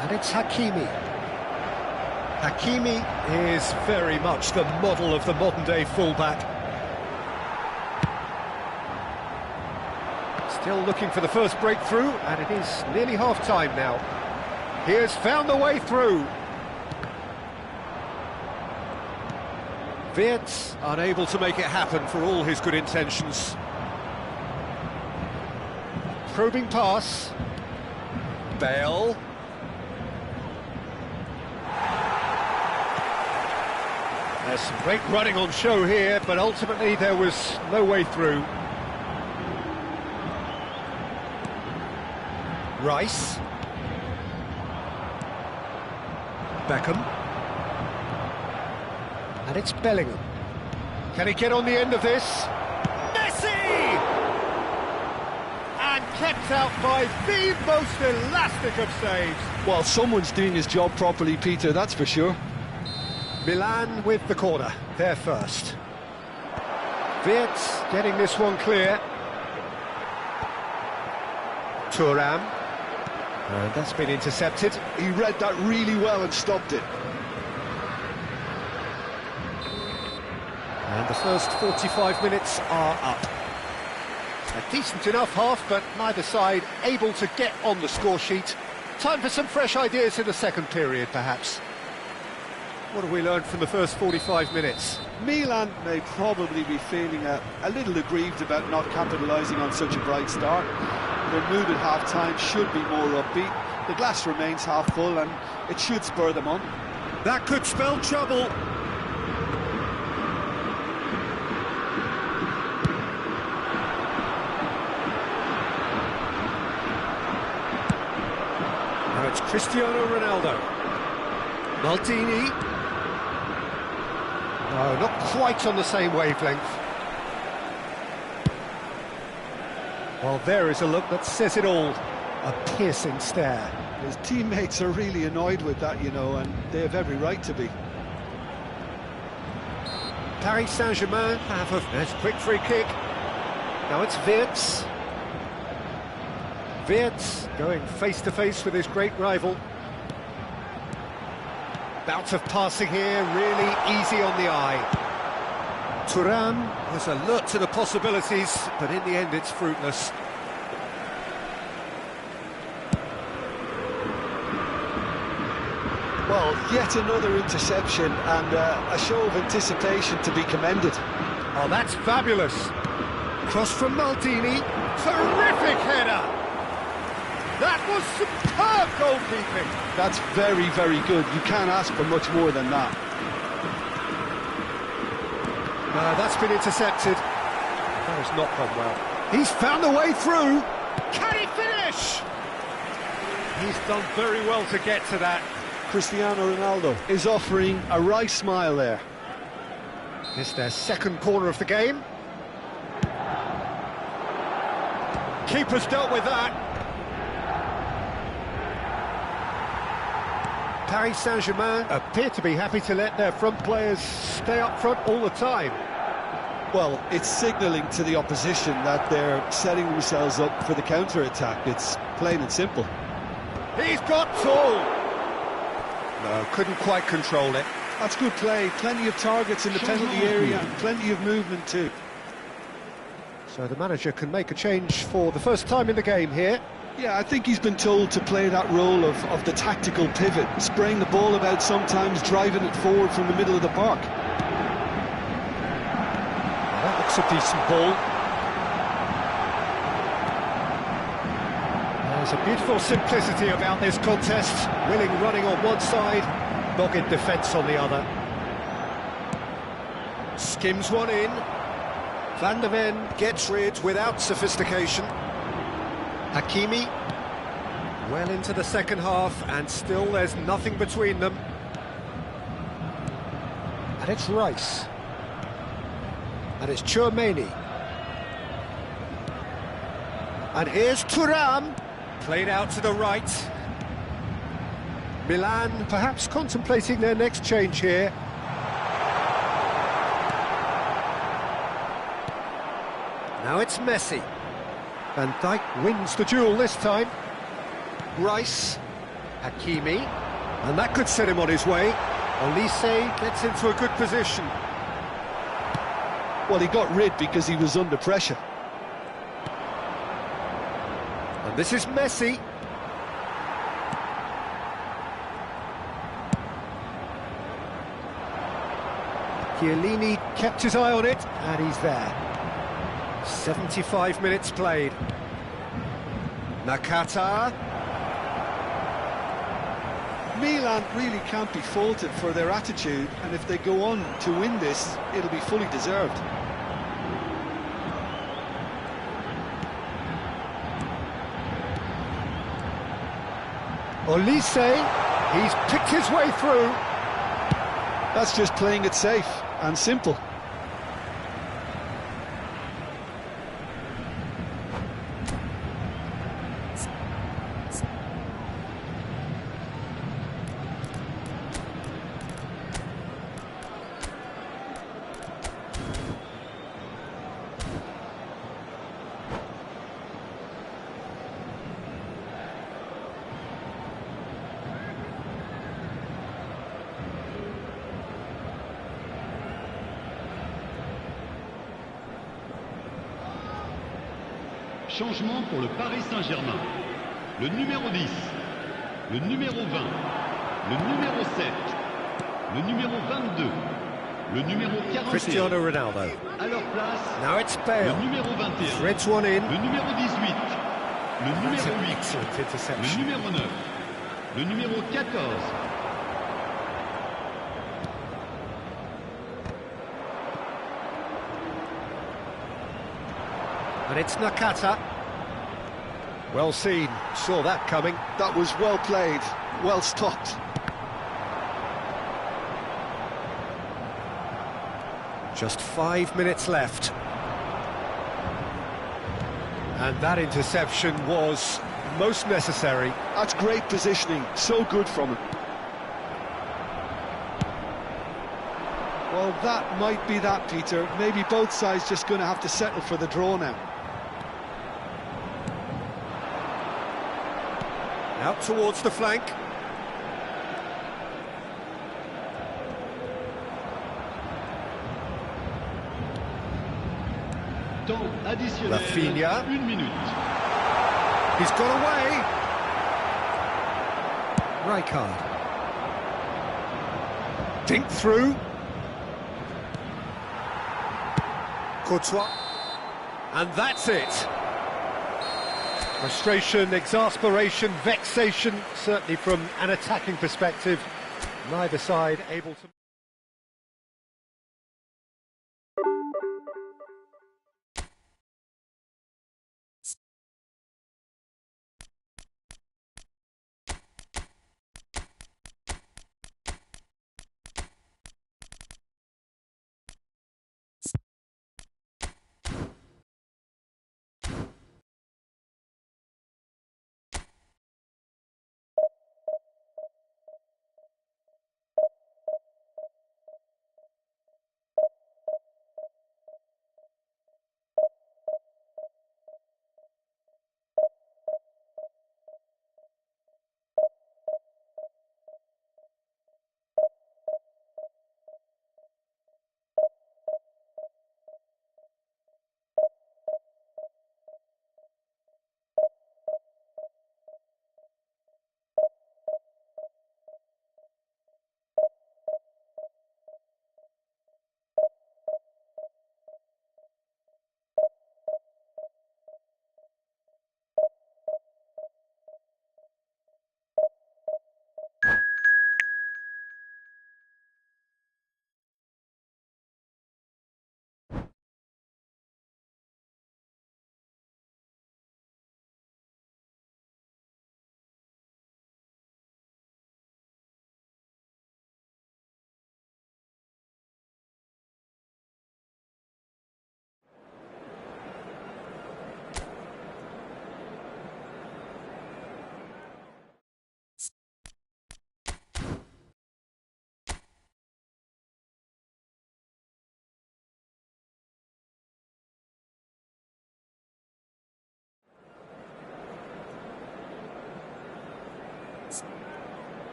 And it's Hakimi. Hakimi is very much the model of the modern-day fullback. Still looking for the first breakthrough, and it is nearly half-time now. He has found the way through. Wirtz unable to make it happen for all his good intentions. Probing pass. Bale. There's some great running on show here, but ultimately there was no way through. Rice. Beckham. And it's Bellingham. Can he get on the end of this? Messi! And kept out by the most elastic of saves. Well, someone's doing his job properly, Peter, that's for sure. Milan with the corner, they're first. Wirtz getting this one clear. Thuram. And that's been intercepted. He read that really well and stopped it. And the first 45 minutes are up. A decent enough half, but neither side able to get on the score sheet. Time for some fresh ideas in the second period, perhaps. What have we learned from the first 45 minutes? Milan may probably be feeling a little aggrieved about not capitalising on such a bright start. Their mood at half-time should be more upbeat. The glass remains half full and it should spur them on. That could spell trouble. Now it's Cristiano Ronaldo. Maldini. No, not quite on the same wavelength. Well, there is a look that says it all. A piercing stare. His teammates are really annoyed with that, you know, and they have every right to be. Paris Saint-Germain have a nice quick free kick. Now it's Wirtz. Wirtz going face-to-face with his great rival. Bout of passing here, really easy on the eye. Thuram was alert to the possibilities, but in the end it's fruitless. Well, yet another interception and a show of anticipation to be commended. Oh, that's fabulous. Cross from Maldini. Terrific header. That was superb goalkeeping. That's very, very good. You can't ask for much more than that. That's been intercepted. That has not gone well. He's found a way through. Can he finish? He's done very well to get to that. Cristiano Ronaldo is offering a wry smile there. It's their second corner of the game. Keeper's dealt with that. Paris Saint-Germain appear to be happy to let their front players stay up front all the time. Well, it's signalling to the opposition that they're setting themselves up for the counter-attack. It's plain and simple. He's got tall. No, couldn't quite control it. That's good play. Plenty of targets in the penalty area and plenty of movement too. So the manager can make a change for the first time in the game here. Yeah, I think he's been told to play that role of the tactical pivot, spraying the ball about sometimes, driving it forward from the middle of the park. That looks a decent ball. There's a beautiful simplicity about this contest. Willing running on one side, dogged defence on the other. Skims one in. Van der Ven gets rid without sophistication. Hakimi, well into the second half, and still there's nothing between them. And it's Rice. And it's Tchouaméni. And here's Thuram, played out to the right. Milan perhaps contemplating their next change here. Now it's Messi. Van Dijk wins the duel this time. Rice, Hakimi, and that could set him on his way. Olise gets into a good position. Well, he got rid because he was under pressure. And this is Messi. Chiellini kept his eye on it, and he's there. 75 minutes played. Nakata. Milan really can't be faulted for their attitude, and if they go on to win this, it'll be fully deserved. Olise, he's picked his way through. That's just playing it safe and simple. Changement pour le Paris Saint-Germain. Le numéro 10, le numéro 20, le numéro 7, le numéro 22 le numéro 41. Cristiano Ronaldo. À leur place, Now it's le Bale. numéro 21. Threads one in. Le numéro 18. Le That's numéro an 8. excellent Le interception. numéro 9. Le numéro 14. And it's Nakata. Well seen, saw that coming. That was well played, well stopped. Just 5 minutes left. And that interception was most necessary. That's great positioning, so good from him. Well, that might be that, Peter. Maybe both sides just going to have to settle for the draw now. Out towards the flank. Temps additionnel, Rafinha. 1 minute. He's got away. Rijkaard. Dink through. Courtois. And that's it. Frustration, exasperation, vexation, certainly from an attacking perspective. Neither side able to...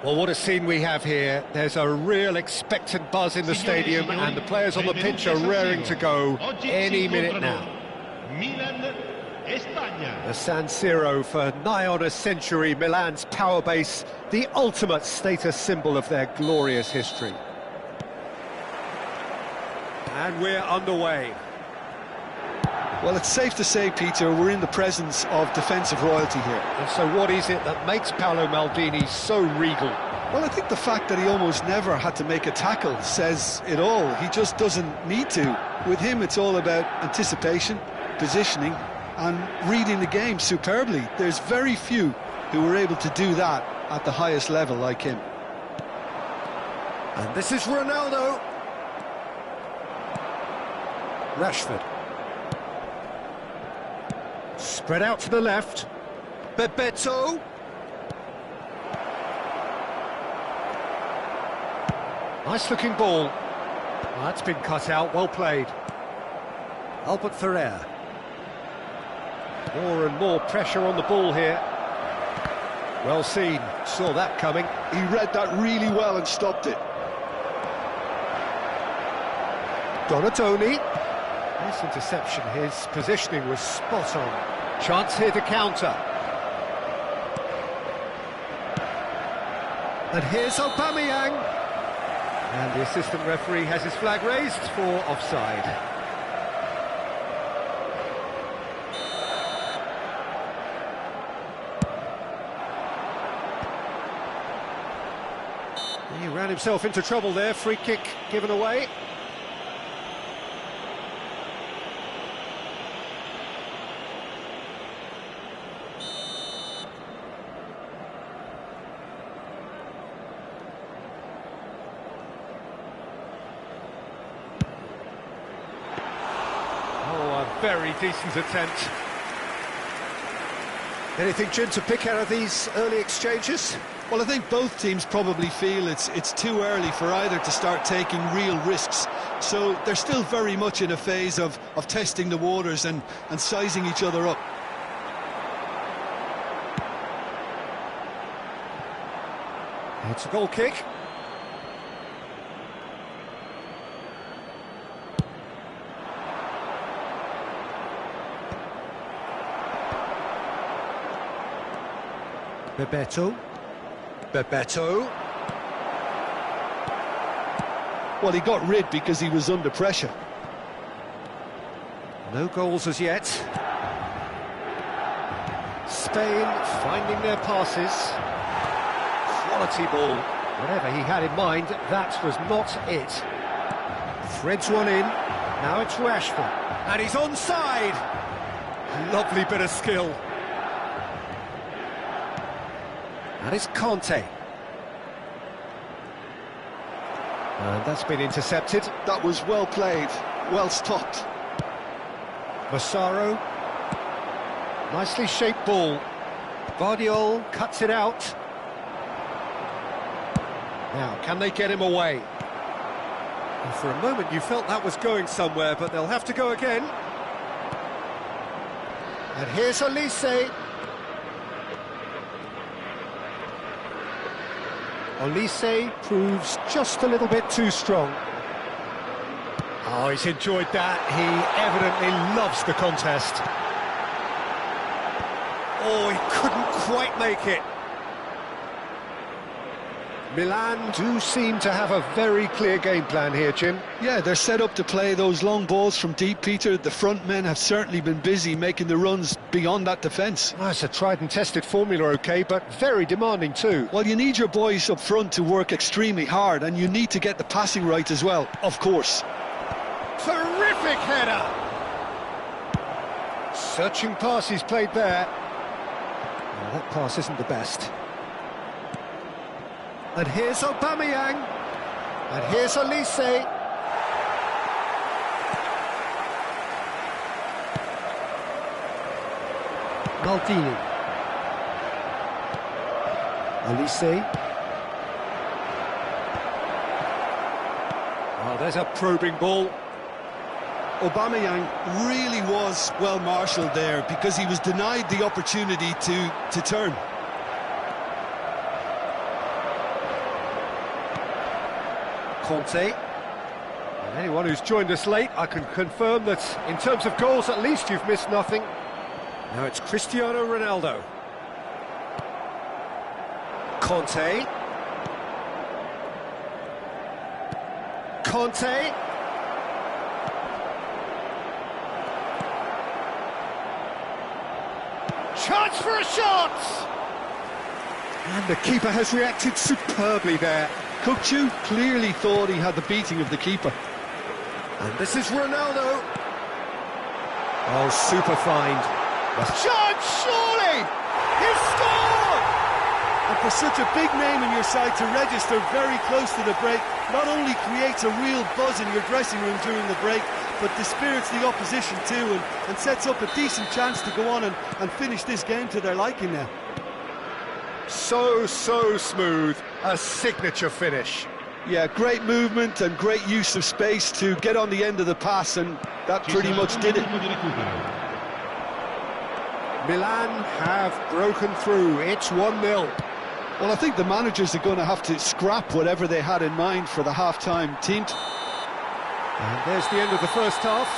Well, what a scene we have here. There's a real expectant buzz in the stadium, and the players on the pitch are raring to go any minute now. The San Siro, for nigh on a century, Milan's power base, the ultimate status symbol of their glorious history. And we're underway. Well, it's safe to say, Peter, we're in the presence of defensive royalty here. And so what is it that makes Paolo Maldini so regal? Well, I think the fact that he almost never had to make a tackle says it all. He just doesn't need to. With him, it's all about anticipation, positioning, and reading the game superbly. There's very few who were able to do that at the highest level like him. And this is Ronaldo. Rashford. Spread out to the left. Bebeto. Nice looking ball. Well, that's been cut out, well played. Albert Ferrer. More and more pressure on the ball here. Well seen, saw that coming. He read that really well and stopped it. Donatoni. Nice interception, his positioning was spot on. Chance here to counter. And here's Aubameyang. And the assistant referee has his flag raised for offside. He ran himself into trouble there, free kick given away. Very decent attempt. Anything, Jim, to pick out of these early exchanges? Well, I think both teams probably feel it's too early for either to start taking real risks. So they're still very much in a phase of testing the waters and sizing each other up. It's a goal kick. Bebeto. Well, he got rid because he was under pressure. No goals as yet. Spain finding their passes. Quality ball. Whatever he had in mind, that was not it. Threads one in. Now it's Rashford. And he's onside. Lovely bit of skill. And it's Conte. And that's been intercepted. That was well played, well stopped. Massaro. Nicely shaped ball. Guardiola cuts it out. Now, can they get him away? And for a moment you felt that was going somewhere, but they'll have to go again. And here's Olise. Olise proves just a little bit too strong. Oh, he's enjoyed that. He evidently loves the contest. Oh, he couldn't quite make it. Milan do seem to have a very clear game plan here, Jim. Yeah, they're set up to play those long balls from deep, Peter. The front men have certainly been busy making the runs beyond that defence. Oh, it's a tried and tested formula, OK, but very demanding too. Well, you need your boys up front to work extremely hard, and you need to get the passing right as well, of course. Terrific header! Searching pass he's played there. Well, that pass isn't the best. And here's Aubameyang. And here's Olise. Maldini. Olise. Oh, there's a probing ball. Aubameyang really was well marshalled there because he was denied the opportunity to turn. Conte. And anyone who's joined us late, I can confirm that in terms of goals, at least you've missed nothing. Now it's Cristiano Ronaldo. Conte. Conte. Chance for a shot! And the keeper has reacted superbly there. Kukçu clearly thought he had the beating of the keeper. And this is Ronaldo. Oh, super find. Chance, surely! He's scored! And for such a big name in your side to register very close to the break, not only creates a real buzz in your dressing room during the break, but dispirits the opposition too, and sets up a decent chance to go on and finish this game to their liking now. So smooth, a signature finish. Yeah, great movement and great use of space to get on the end of the pass, and that pretty much did it. Milan have broken through, it's 1-0. Well, I think the managers are going to have to scrap whatever they had in mind for the half-time team. And there's the end of the first half.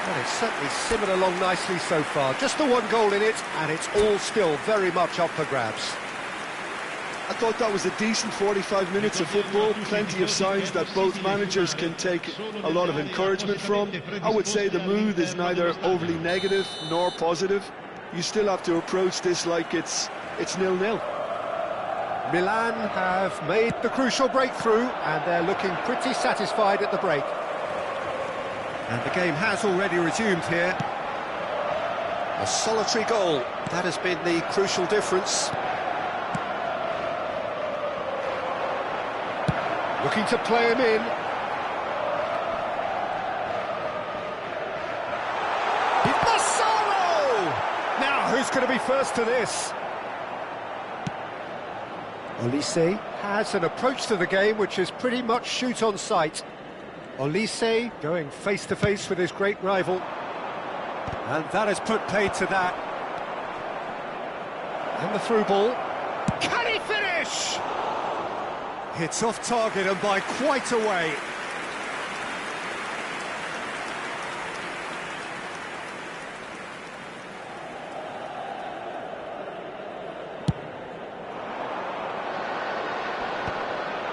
Well, it's certainly simmered along nicely so far. Just the one goal in it, and it's all still very much up for grabs. I thought that was a decent 45 minutes of football, plenty of signs that both managers can take a lot of encouragement from. I would say the mood is neither overly negative nor positive. You still have to approach this like it's 0-0. Milan have made the crucial breakthrough, and they're looking pretty satisfied at the break. And the game has already resumed here. A solitary goal, that has been the crucial difference. Looking to play him in. Massaro! Now, who's going to be first to this? Olise has an approach to the game which is pretty much shoot on sight. Olise going face-to-face with his great rival. And that has put paid to that. And the through ball. Can he finish? It's off target and by quite a way.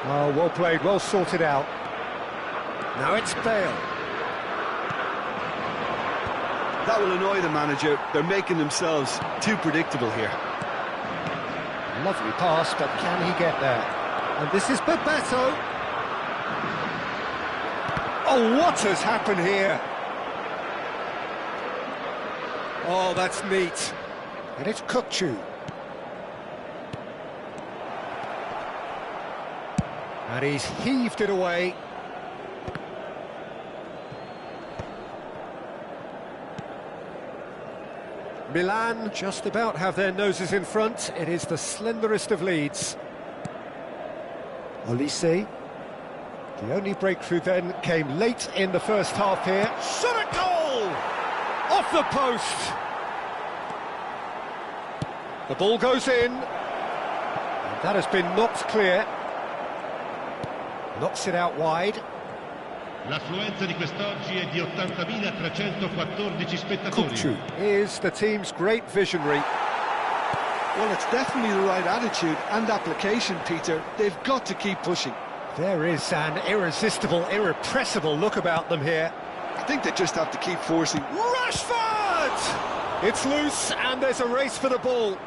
Oh, well played, well sorted out. Now it's Bale. That will annoy the manager. They're making themselves too predictable here. Lovely pass, but can he get there? And this is Bebeto. Oh, what has happened here? Oh, that's neat. And it's Kukçu. And he's heaved it away. Milan just about have their noses in front. It is the slenderest of leads. Olise. The only breakthrough then came late in the first half here. Shot at goal! Off the post! The ball goes in. And that has been knocked clear. Knocks it out wide. L'affluenza di quest'oggi è di 80.314 spettatori. Kukçu is the team's great visionary. Well, it's definitely the right attitude and application, Peter. They've got to keep pushing. There is an irresistible, irrepressible look about them here. I think they just have to keep forcing. Rashford! It's loose and there's a race for the ball.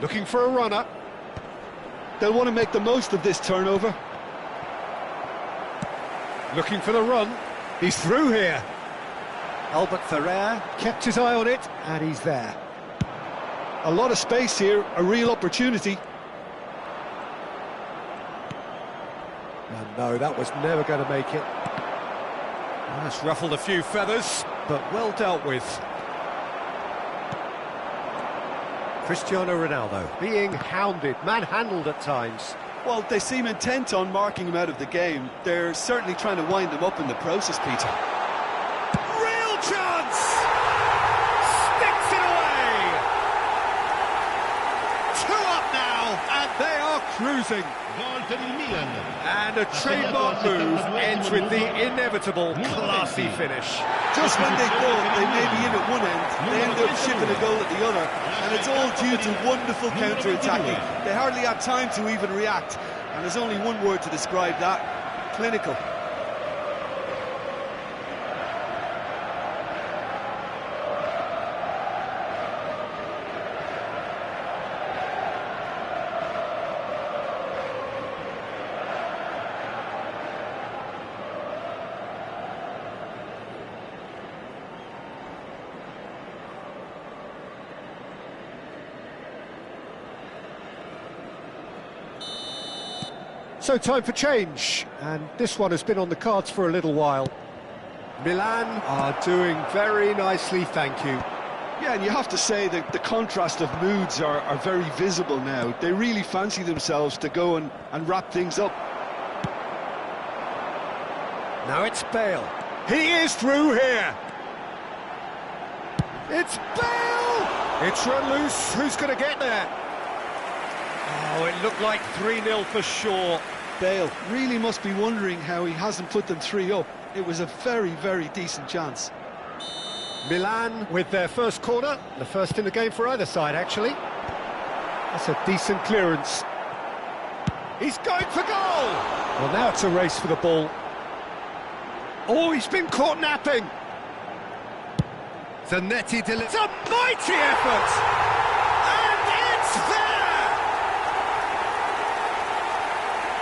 Looking for a runner. They'll want to make the most of this turnover. Looking for the run. He's through here. Albert Ferrer kept his eye on it, and he's there. A lot of space here, a real opportunity. And no, that was never going to make it. That's ruffled a few feathers, but well dealt with. Cristiano Ronaldo being hounded, manhandled at times. Well, they seem intent on marking him out of the game. They're certainly trying to wind him up in the process, Peter. Real chance! Sticks it away! 2 up now, and they are cruising. Gol per il Milan. And a trademark move ends with the inevitable classy finish. Just when they thought they may be in at one end, they end up shipping a goal at the other, and it's all due to wonderful counter-attacking. They hardly had time to even react, and there's only one word to describe that: clinical. So time for change, and this one has been on the cards for a little while. Milan are doing very nicely, thank you. Yeah, and you have to say that the contrast of moods are very visible now. They really fancy themselves to go and wrap things up. Now it's Bale. He is through here. It's Bale! It's run loose. Who's going to get there? Oh, it looked like 3-0 for sure. Bale really must be wondering how he hasn't put them 3 up. It was a very, very decent chance. Milan with their first corner, the first in the game for either side, actually. That's a decent clearance. He's going for goal! Well, now it's a race for the ball. Oh, he's been caught napping. Zanetti delivers. It's a mighty effort! And it's there!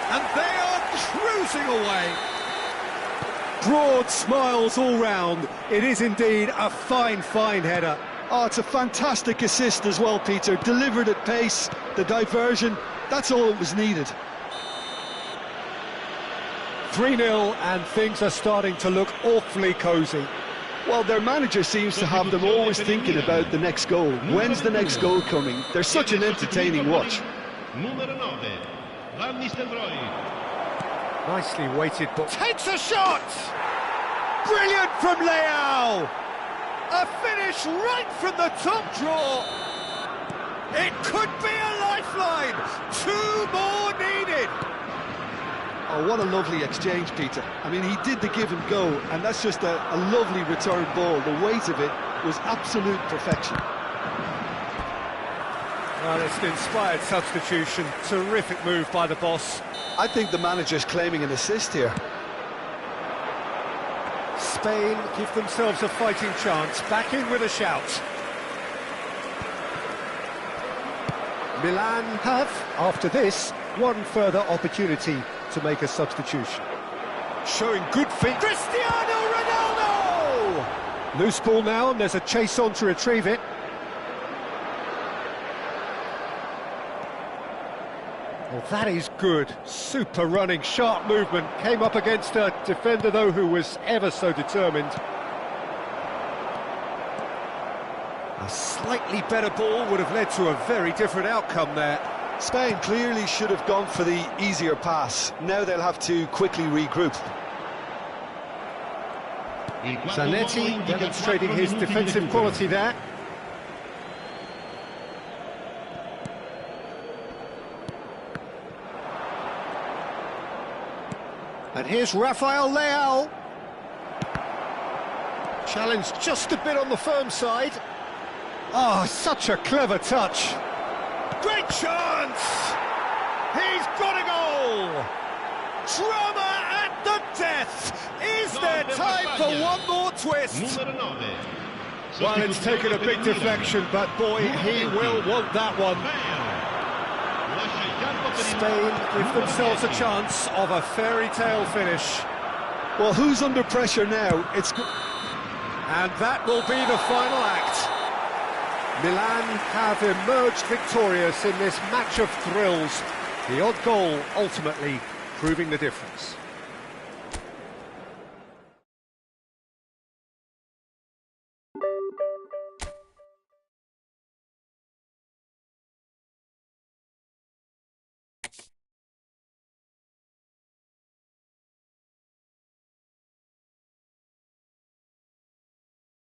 And they are cruising away. Broad smiles all round. It is indeed a fine, fine header. Oh, it's a fantastic assist as well, Peter. Delivered at pace, the diversion, that's all that was needed. 3-0 and things are starting to look awfully cosy. Well, their manager seems to have them always thinking about the next goal. When's the next goal coming? They're such an entertaining watch. Numero 9, Van Nistelrooy. Nicely weighted ball. Takes a shot! Brilliant from Leao! A finish right from the top draw! It could be a lifeline! 2 more needed! Oh, what a lovely exchange, Peter. I mean, he did the give and go, and that's just a lovely return ball. The weight of it was absolute perfection. Well, it's an inspired substitution. Terrific move by the boss. I think the manager's claiming an assist here. Spain give themselves a fighting chance. Back in with a shout. Milan have, after this, one further opportunity to make a substitution. Showing good feet. Cristiano Ronaldo! Loose ball now, and there's a chase on to retrieve it. Well, that is good. Super running, sharp movement. Came up against a defender, though, who was ever so determined. A slightly better ball would have led to a very different outcome there. Spain clearly should have gone for the easier pass. Now they'll have to quickly regroup. Zanetti demonstrating his defensive quality there. And here's Rafael Leao. Challenged just a bit on the firm side. Oh, such a clever touch. Great chance! He's got a goal! Drama at the death! Is there time for one more twist? Well, it's taken a big deflection, but boy, he will want that one. Spain give themselves a chance of a fairy tale finish. Well, who's under pressure now? And that will be the final act. Milan have emerged victorious in this match of thrills. The odd goal ultimately proving the difference.